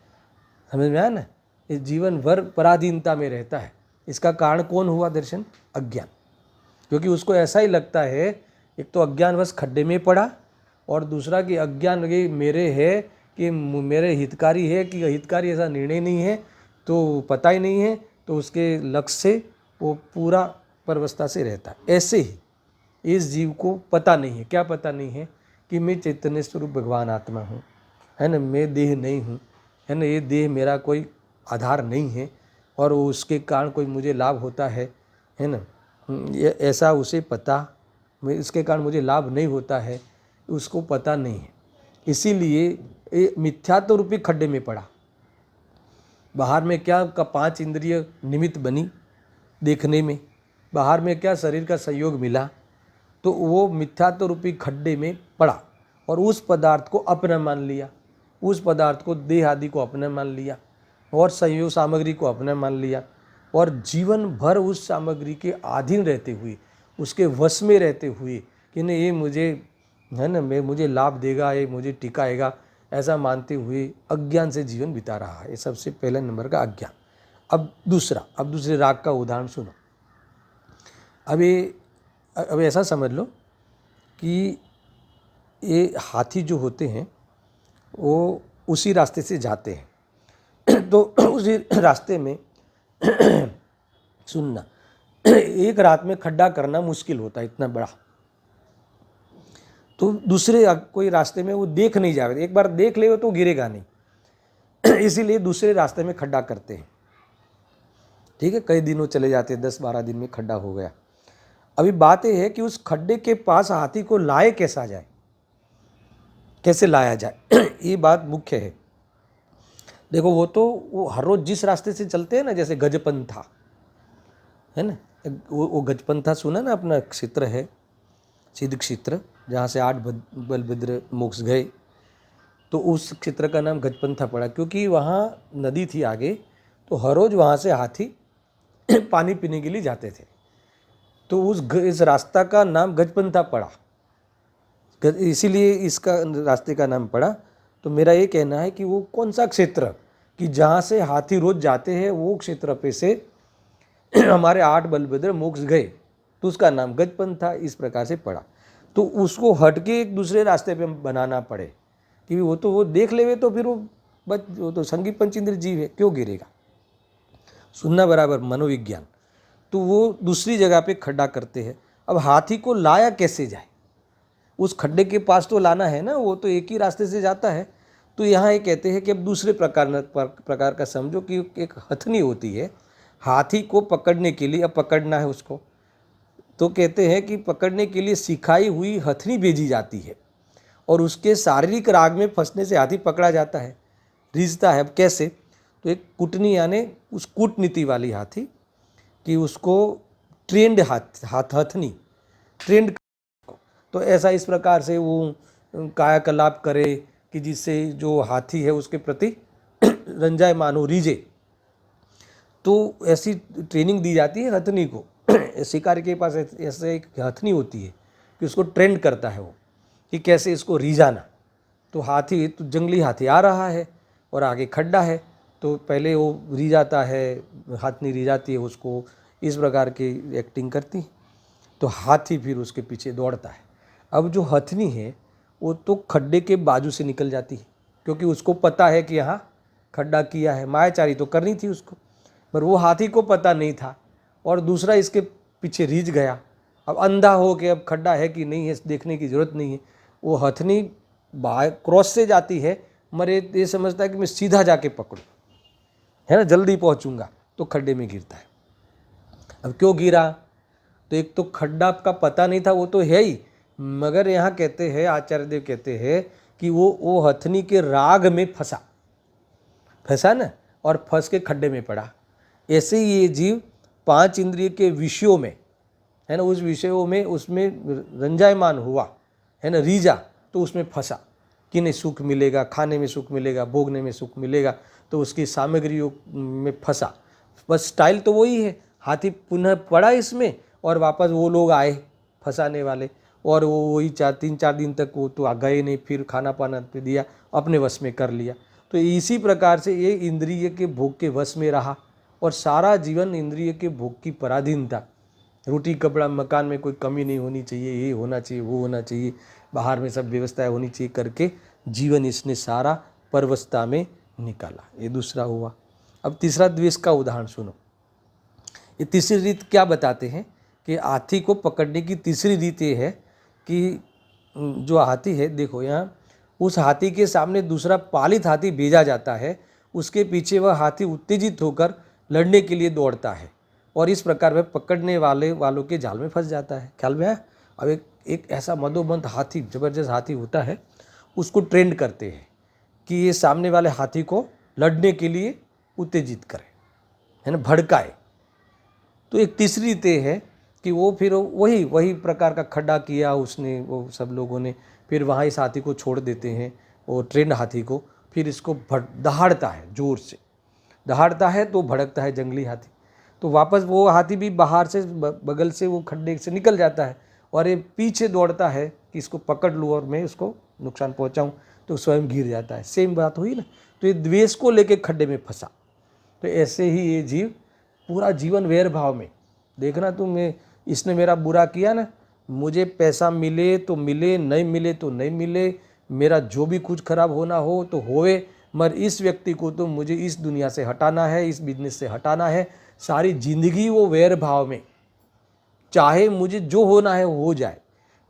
समझ में आया ना? इस जीवन भर पराधीनता में रहता है। इसका कारण कौन हुआ? दर्शन, अज्ञान। क्योंकि उसको ऐसा ही लगता है, एक तो अज्ञानवश खड्डे में पड़ा और दूसरा कि अज्ञान ये मेरे है कि मेरे हितकारी है कि हितकारी, ऐसा निर्णय नहीं है, तो पता ही नहीं है, तो उसके लक्ष्य से वो पूरा परवस्था से रहता है। ऐसे ही इस जीव को पता नहीं है। क्या पता नहीं है? कि मैं चैतन्य स्वरूप भगवान आत्मा हूँ, है ना, मैं देह नहीं हूँ, है ना, ये देह मेरा कोई आधार नहीं है और उसके कारण कोई मुझे लाभ होता है ना, ये ऐसा उसे पता, इसके कारण मुझे लाभ नहीं होता है, उसको पता नहीं है। इसीलिए ये मिथ्यात्व रूपी खड्डे में पड़ा। बाहर में क्या का 5 इंद्रिय निमित्त बनी देखने में, बाहर में क्या शरीर का सहयोग मिला, तो वो मिथ्यात्व रूपी खड्डे में पड़ा और उस पदार्थ को अपना मान लिया, उस पदार्थ को, देह आदि को अपना मान लिया और सहयोग सामग्री को अपना मान लिया और जीवन भर उस सामग्री के अधीन रहते हुए, उसके वश में रहते हुए कि नहीं ये मुझे, है ना, मुझे लाभ देगा, ये मुझे टिकाएगा, ऐसा मानते हुए अज्ञान से जीवन बिता रहा है। ये सबसे पहले नंबर का अज्ञान। अब दूसरे राग का उदाहरण सुनो। अब ऐसा समझ लो कि ये हाथी जो होते हैं वो उसी रास्ते से जाते हैं तो उसी रास्ते में सुनना, एक रात में खड्डा करना मुश्किल होता है, इतना बड़ा। तो दूसरे कोई रास्ते में वो देख नहीं जाएगा, एक बार देख ले तो गिरेगा नहीं इसीलिए दूसरे रास्ते में खड्डा करते हैं। ठीक है, कई दिनों चले जाते हैं, 10-12 दिन में खड्डा हो गया। अभी बात यह है कि उस खड्डे के पास हाथी को लाए कैसा जाए, कैसे लाया जाए ये बात मुख्य है। देखो वो हर रोज जिस रास्ते से चलते हैं ना, जैसे गजपंथा है ना, वो गजपंथा सुना ना, अपना क्षेत्र है सिद्ध क्षेत्र, जहाँ से 8 बलभद्र मोक्ष गए, तो उस क्षेत्र का नाम गजपंथा पड़ा क्योंकि वहाँ नदी थी आगे, तो हर रोज वहाँ से हाथी पानी पीने के लिए जाते थे, तो इस रास्ता का नाम गजपंथा पड़ा, इसीलिए इसका रास्ते का नाम पड़ा। तो मेरा ये कहना है कि वो कौन सा क्षेत्र कि जहाँ से हाथी रोज जाते हैं, वो क्षेत्र पे से हमारे 8 बलभद्र मोक्ष गए, तो उसका नाम गजपंथा इस प्रकार से पड़ा। तो उसको हटके एक दूसरे रास्ते पे बनाना पड़े कि वो देख लेवे तो फिर वो तो संगी पंचेंद्र जीव है, क्यों गिरेगा? सुनना बराबर, मनोविज्ञान। तो वो दूसरी जगह पे खड्डा करते हैं। अब हाथी को लाया कैसे जाए? उस खड्डे के पास तो लाना है ना, वो तो एक ही रास्ते से जाता है। तो यहाँ ये कहते हैं कि अब दूसरे प्रकार का समझो कि एक हथनी होती है, हाथी को पकड़ने के लिए, अब पकड़ना है उसको, तो कहते हैं कि पकड़ने के लिए सिखाई हुई हथनी भेजी जाती है और उसके शारीरिक राग में फंसने से हाथी पकड़ा जाता है, रीझता है। अब कैसे? तो एक कुटनी यानी उस कूटनीति वाली हाथी कि उसको ट्रेंड हथनी ट्रेंड, तो ऐसा इस प्रकार से वो कायाकलाप करे कि जिससे जो हाथी है उसके प्रति रंजायमान हो, रीझे। तो ऐसी ट्रेनिंग दी जाती है हथनी को। शिकारी के पास ऐसे एक हथनी होती है कि उसको ट्रेंड करता है वो कि कैसे इसको रीझाना। तो हाथी, तो जंगली हाथी आ रहा है और आगे खड्डा है, तो पहले वो रीझाता है, हथनी रीझाती है उसको, इस प्रकार की एक्टिंग करती है। तो हाथी फिर उसके पीछे दौड़ता है। अब जो हथनी है वो तो खड्डे के बाजू से निकल जाती है, क्योंकि उसको पता है कि यहाँ खड्डा किया है, मायाचारी तो करनी थी उसको, पर वो हाथी को पता नहीं था और दूसरा इसके पीछे रीझ गया। अब अंधा हो के अब खड्डा है कि नहीं है देखने की ज़रूरत नहीं है, वो हथनी बाहर क्रॉस से जाती है, मरे ये समझता है कि मैं सीधा जाके पकड़ूँ, है ना, जल्दी पहुँचूँगा, तो खड्डे में गिरता है। अब क्यों गिरा? तो एक तो खड्डा का पता नहीं था, वो तो है ही, मगर यहाँ कहते हैं, आचार्य देव कहते हैं कि वो हथनी के राग में फंसा ना, और फंस के खड्डे में पड़ा। ऐसे ही ये जीव 5 इंद्रिय के विषयों में, है ना, उस विषयों में उसमें रंजायमान हुआ, है ना, रीझा, तो उसमें फंसा कि नहीं सुख मिलेगा, खाने में सुख मिलेगा, भोगने में सुख मिलेगा, तो उसकी सामग्रियों में फंसा। बस स्टाइल तो वही है, हाथी पुनः पड़ा इसमें और वापस वो लोग आए फंसाने वाले, और वो वही 3-4 दिन तक वो तो गए नहीं, फिर खाना पाना पे दिया, अपने वश में कर लिया। तो इसी प्रकार से ये इंद्रिय के भोग के वश में रहा और सारा जीवन इंद्रिय के भोग की पराधीनता, रोटी कपड़ा मकान में कोई कमी नहीं होनी चाहिए, ये होना चाहिए, वो होना चाहिए, बाहर में सब व्यवस्थाएं होनी चाहिए करके जीवन इसने सारा परवस्था में निकाला। ये दूसरा हुआ। अब तीसरा द्वेष का उदाहरण सुनो। ये तीसरी रीत क्या बताते हैं कि हाथी को पकड़ने की तीसरी रीत ये है कि जो हाथी है, देखो यहाँ उस हाथी के सामने दूसरा पालित हाथी भेजा जाता है, उसके पीछे वह हाथी उत्तेजित होकर लड़ने के लिए दौड़ता है और इस प्रकार वह पकड़ने वालों के जाल में फंस जाता है। ख्याल में आया? अब एक ऐसा मदोमंद हाथी, जबरदस्त हाथी होता है, उसको ट्रेंड करते हैं कि ये सामने वाले हाथी को लड़ने के लिए उत्तेजित करे, है ना, भड़काए। तो एक तीसरी रीत है कि वो फिर वही प्रकार का खड्डा किया उसने, वो सब लोगों ने, फिर वहाँ इस हाथी को छोड़ देते हैं, वो ट्रेंड हाथी को, फिर इसको दहाड़ता है, जोर से दहाड़ता है तो भड़कता है जंगली हाथी, तो वापस वो हाथी भी बाहर से बगल से वो खड्डे से निकल जाता है और ये पीछे दौड़ता है कि इसको पकड़ लूँ और मैं इसको नुकसान पहुँचाऊँ, तो स्वयं गिर जाता है। सेम बात हुई ना। तो ये द्वेष को लेके खड्डे में फंसा। तो ऐसे ही ये जीव पूरा जीवन वैर भाव में, देखना तुम, इसने मेरा बुरा किया ना, मुझे पैसा मिले तो मिले, नहीं मिले तो नहीं मिले, मेरा जो भी कुछ खराब होना हो तो होवे, मगर इस व्यक्ति को तो मुझे इस दुनिया से हटाना है, इस बिजनेस से हटाना है। सारी जिंदगी वो वैर भाव में, चाहे मुझे जो होना है हो जाए,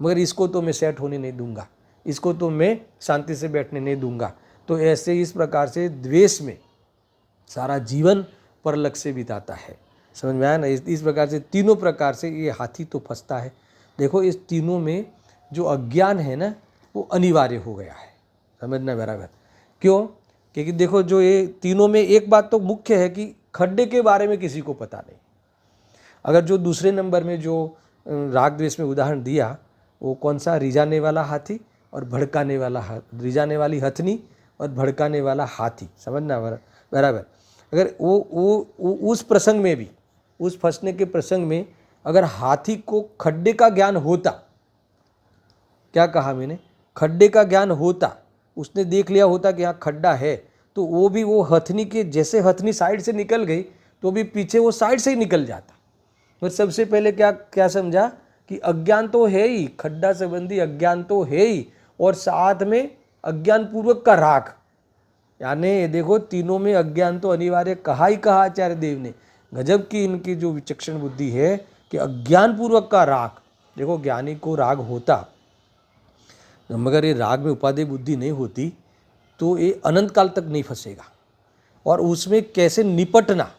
मगर इसको तो मैं सेट होने नहीं दूंगा, इसको तो मैं शांति से बैठने नहीं दूंगा। तो ऐसे इस प्रकार से द्वेष में सारा जीवन परलक से बिताता है। समझ में आया ना? इस प्रकार से तीनों प्रकार से ये हाथी तो फंसता है। देखो इस तीनों में जो अज्ञान है ना, वो अनिवार्य हो गया है, समझना बराबर। क्यों? क्योंकि देखो जो ये तीनों में एक बात तो मुख्य है कि खड्डे के बारे में किसी को पता नहीं। अगर जो दूसरे नंबर में जो राग द्वेष में उदाहरण दिया, वो कौन सा? रिझाने वाला हाथी और भड़काने वाला रिझाने वाली हथनी और भड़काने वाला हाथी, समझना बराबर। अगर वो उस प्रसंग में भी, उस फंसने के प्रसंग में अगर हाथी को खड्डे का ज्ञान होता, क्या कहा मैंने, खड्डे का ज्ञान होता, उसने देख लिया होता कि यहाँ खड्डा है, तो वो भी वो हथनी के जैसे हथनी साइड से निकल गई तो भी पीछे वो साइड से ही निकल जाता। तो सबसे पहले क्या समझा कि अज्ञान तो है ही, खड्डा संबंधी अज्ञान तो है ही, और साथ में अज्ञान पूर्वक का राग, यानी देखो तीनों में अज्ञान तो अनिवार्य कहा ही कहा आचार्य देव ने। गजब की इनकी जो विचक्षण बुद्धि है कि अज्ञान पूर्वक का राग। देखो ज्ञानी को राग होता, मगर ये राग में उपादेय बुद्धि नहीं होती तो ये अनंत काल तक नहीं फंसेगा। और उसमें कैसे निपटना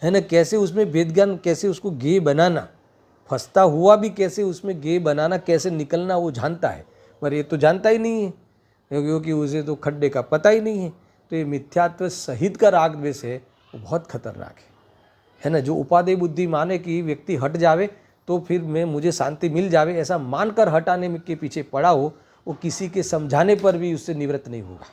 है ना, कैसे उसमें वेद ज्ञान, कैसे उसको गेय बनाना, फंसता हुआ भी कैसे उसमें गेय बनाना, कैसे निकलना वो जानता है, पर ये तो जानता ही नहीं है, क्योंकि उसे तो खड्डे का पता ही नहीं है। तो ये मिथ्यात्व सहित का राग द्वेष है, वो बहुत खतरनाक है ना। जो उपादेय बुद्धि माने कि व्यक्ति हट जावे तो फिर मुझे शांति मिल जावे, ऐसा मानकर हटाने के पीछे पड़ा हो, वो किसी के समझाने पर भी उससे निवृत्त नहीं होगा।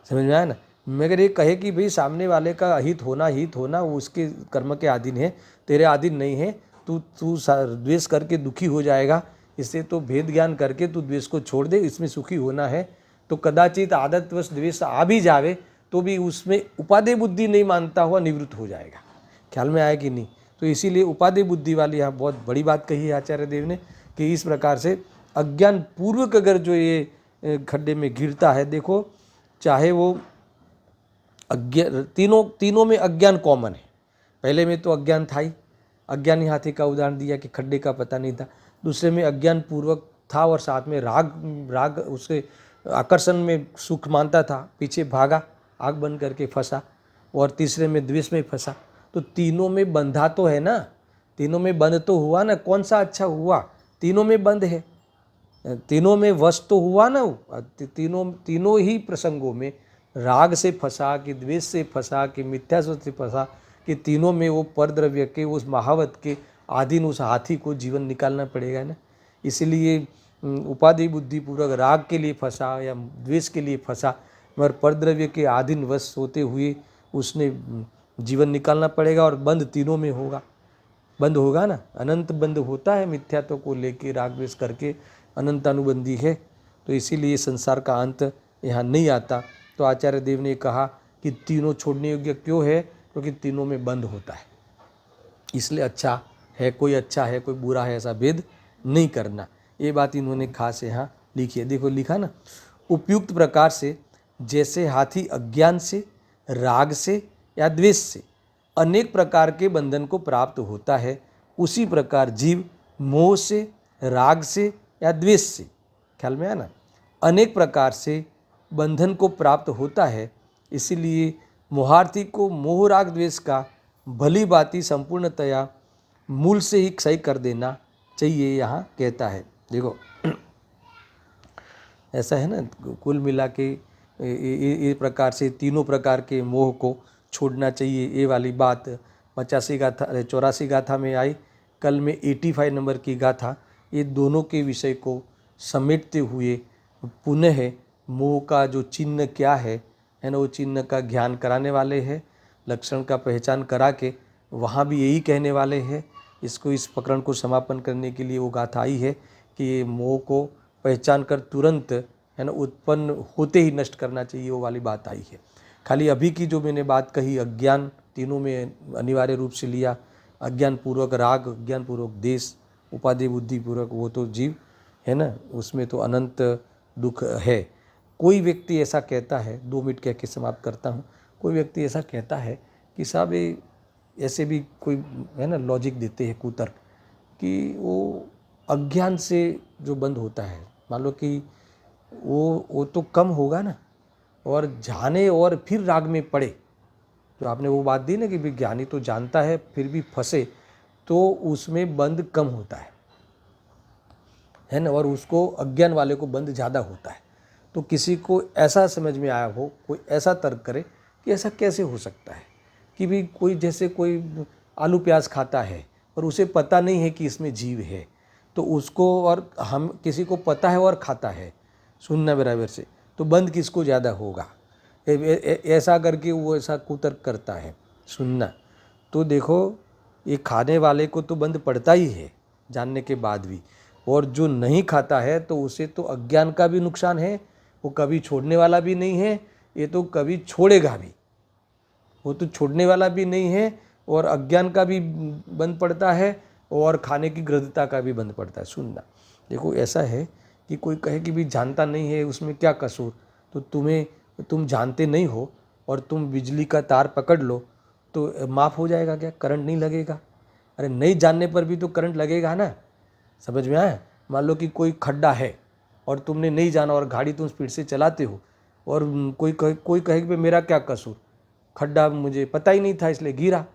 समझ में आया ना। मगर ये कहे कि भाई सामने वाले का हित होना वो उसके कर्म के अधीन है, तेरे अधीन नहीं है, तू द्वेष करके दुखी हो जाएगा, इससे तो भेद ज्ञान करके तू द्वेष को छोड़ दे, इसमें सुखी होना है। तो कदाचित आदतवश द्वेष आ भी जावे तो भी उसमें उपादेय बुद्धि नहीं मानता हुआ निवृत्त हो जाएगा। ख्याल में आया कि नहीं। तो इसीलिए उपादेय बुद्धि वाली यहाँ बहुत बड़ी बात कही है आचार्य देव ने कि इस प्रकार से अज्ञान पूर्वक अगर जो ये खड्डे में गिरता है, देखो चाहे वो तीनों में अज्ञान कॉमन है। पहले में तो अज्ञान था ही, अज्ञानी हाथी का उदाहरण दिया कि खड्डे का पता नहीं था। दूसरे में अज्ञान पूर्वक था और साथ में राग उसके आकर्षण में सुख मानता था, पीछे भागा, आग बंद करके फंसा। और तीसरे में द्वेष में फंसा। तो तीनों में बंधा तो है ना, तीनों में बंद तो हुआ ना। कौन सा अच्छा हुआ, तीनों में बंद है, तीनों में वश तो हुआ ना। तीनों ही प्रसंगों में राग से फंसा कि द्वेष से फंसा कि मिथ्यात्व से फंसा, कि तीनों में वो परद्रव्य के उस महावत के अधीन उस हाथी को जीवन निकालना पड़ेगा ना। इसलिए उपाधि बुद्धि पूर्वक राग के लिए फंसा या द्वेष के लिए फंसा, मगर परद्रव्य के अधीन वश होते हुए उसने जीवन निकालना पड़ेगा। और बंद तीनों में होगा, बंद होगा ना। अनंत बंद होता है मिथ्यात्व को लेके, राग द्वेष करके अनंत अनुबंधी है। तो इसीलिए संसार का अंत यहाँ नहीं आता। तो आचार्य देव ने कहा कि तीनों छोड़ने योग्य क्यों है, क्योंकि तीनों में बंद होता है। इसलिए अच्छा है कोई अच्छा है कोई बुरा है ऐसा भेद नहीं करना। ये बात इन्होंने खास यहाँ लिखी है। देखो लिखा ना, उपयुक्त प्रकार से जैसे हाथी अज्ञान से, राग से या द्वेष से अनेक प्रकार के बंधन को प्राप्त होता है, उसी प्रकार जीव मोह से, राग से या द्वेष से, ख्याल में आया ना, अनेक प्रकार से बंधन को प्राप्त होता है। इसीलिए मोहार्थी को मोह राग द्वेष का भली भांति संपूर्णतया मूल से ही क्षय कर देना चाहिए, यहाँ कहता है। देखो ऐसा है ना, कुल मिला के ये प्रकार से तीनों प्रकार के मोह को छोड़ना चाहिए। ये वाली बात 84 गाथा में आई। कल में 85 नंबर की गाथा ये दोनों के विषय को समेटते हुए पुनः मोह का जो चिन्ह क्या है ना, वो चिन्ह का ज्ञान कराने वाले हैं। लक्षण का पहचान करा के वहाँ भी यही कहने वाले हैं। इसको इस प्रकरण को समापन करने के लिए वो गाथा आई है कि ये मोह को पहचान कर तुरंत है ना उत्पन्न होते ही नष्ट करना चाहिए, वो वाली बात आई है। खाली अभी की जो मैंने बात कही, अज्ञान तीनों में अनिवार्य रूप से लिया, अज्ञान पूर्वक राग, अज्ञान पूर्वक देश, उपाधि बुद्धि पूर्वक वो तो जीव है ना, उसमें तो अनंत दुख है। कोई व्यक्ति ऐसा कहता है, 2 मिनट कह के समाप्त करता हूँ, कोई व्यक्ति ऐसा कहता है कि साहब ये ऐसे भी कोई है ना लॉजिक देते हैं कुतर्क कि वो अज्ञान से जो बंद होता है, मान लो कि वो तो कम होगा ना, और जाने और फिर राग में पड़े। तो आपने वो बात दी ना कि विज्ञानी तो जानता है फिर भी फंसे, तो उसमें बंद कम होता है ना, और उसको अज्ञान वाले को बंद ज़्यादा होता है। तो किसी को ऐसा समझ में आया हो, कोई ऐसा तर्क करे कि ऐसा कैसे हो सकता है कि भी कोई जैसे कोई आलू प्याज खाता है और उसे पता नहीं है कि इसमें जीव है, तो उसको और हम किसी को पता है और खाता है, सुनना बराबर से, तो बंद किसको ज़्यादा होगा। ऐसा करके वो ऐसा कुतर्क करता है सुनना। तो देखो ये खाने वाले को तो बंद पड़ता ही है जानने के बाद भी, और जो नहीं खाता है तो उसे तो अज्ञान का भी नुकसान है, वो कभी छोड़ने वाला भी नहीं है, ये तो कभी छोड़ेगा भी, वो तो छोड़ने वाला भी नहीं है, और अज्ञान का भी बंद पड़ता है और खाने की गृहता का भी बंद पड़ता है। सुनना देखो ऐसा है कि कोई कहे कि भी जानता नहीं है उसमें क्या कसूर, तो तुम जानते नहीं हो और तुम बिजली का तार पकड़ लो तो माफ़ हो जाएगा क्या, करंट नहीं लगेगा। अरे नहीं जानने पर भी तो करंट लगेगा ना, समझ में आया। मान लो कि कोई खड्डा है और तुमने नहीं जाना और गाड़ी तुम स्पीड से चलाते हो, और कोई कहे कि मेरा क्या कसूर, खड्डा मुझे पता ही नहीं था इसलिए गिरा,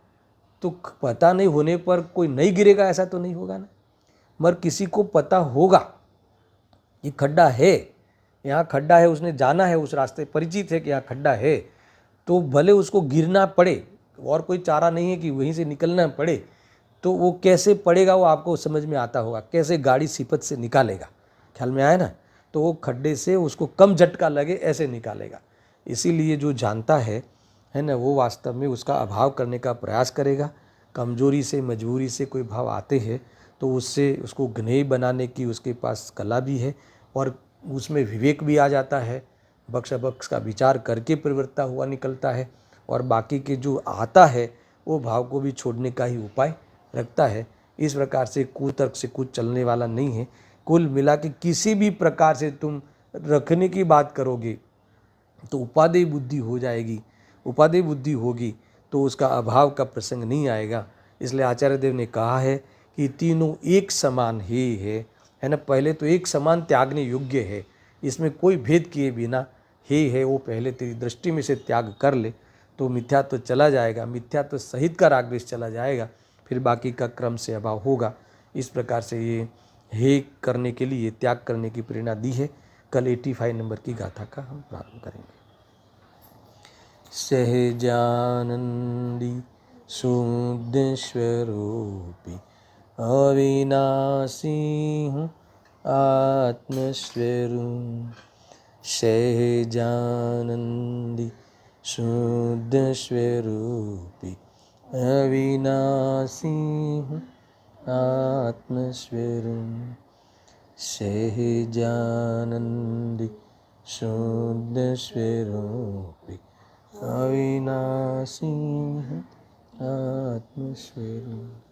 तो पता नहीं होने पर कोई नहीं गिरेगा ऐसा तो नहीं होगा ना। मगर किसी को पता होगा ये खड्डा है, यहाँ खड्डा है, उसने जाना है उस रास्ते, परिचित है कि यहाँ खड्डा है, तो भले उसको गिरना पड़े और कोई चारा नहीं है कि वहीं से निकलना पड़े, तो वो कैसे पड़ेगा वो आपको समझ में आता होगा, कैसे गाड़ी सिपत से निकालेगा, ख्याल में आया ना। तो वो खड्डे से उसको कम झटका लगे ऐसे निकालेगा। इसीलिए जो जानता है ना, वो वास्तव में उसका अभाव करने का प्रयास करेगा। कमजोरी से मजबूरी से कोई भाव आते हैं तो उससे उसको ज्ञेय बनाने की उसके पास कला भी है और उसमें विवेक भी आ जाता है, बख्श बख्श का विचार करके प्रवृत्ता हुआ निकलता है और बाकी के जो आता है वो भाव को भी छोड़ने का ही उपाय रखता है। इस प्रकार से कुतर्क से कुछ चलने वाला नहीं है। कुल मिला के किसी भी प्रकार से तुम रखने की बात करोगे तो उपादेय बुद्धि हो जाएगी, उपादेय बुद्धि होगी तो उसका अभाव का प्रसंग नहीं आएगा। इसलिए आचार्य देव ने कहा है कि तीनों एक समान ही है ना। पहले तो एक समान त्यागने योग्य है, इसमें कोई भेद किए बिना हे है वो पहले तेरी दृष्टि में से त्याग कर ले तो मिथ्या तो चला जाएगा, मिथ्या तो सहित का राग द्वेष चला जाएगा, फिर बाकी का क्रम से अभाव होगा। इस प्रकार से ये हे करने के लिए, त्याग करने की प्रेरणा दी है। कल 85 नंबर की गाथा का हम प्रारंभ करेंगे। सहजानंदी शुद्ध स्वरूपी अविनाशी हूँ आत्मस्वरूप। सहजानंदी शुद्ध स्वरूपी अविनाशी हूँ आत्मस्वरूप। सहजानंदी शुद्ध स्वरूपी अविनाशी हूँ आत्मस्वरूप।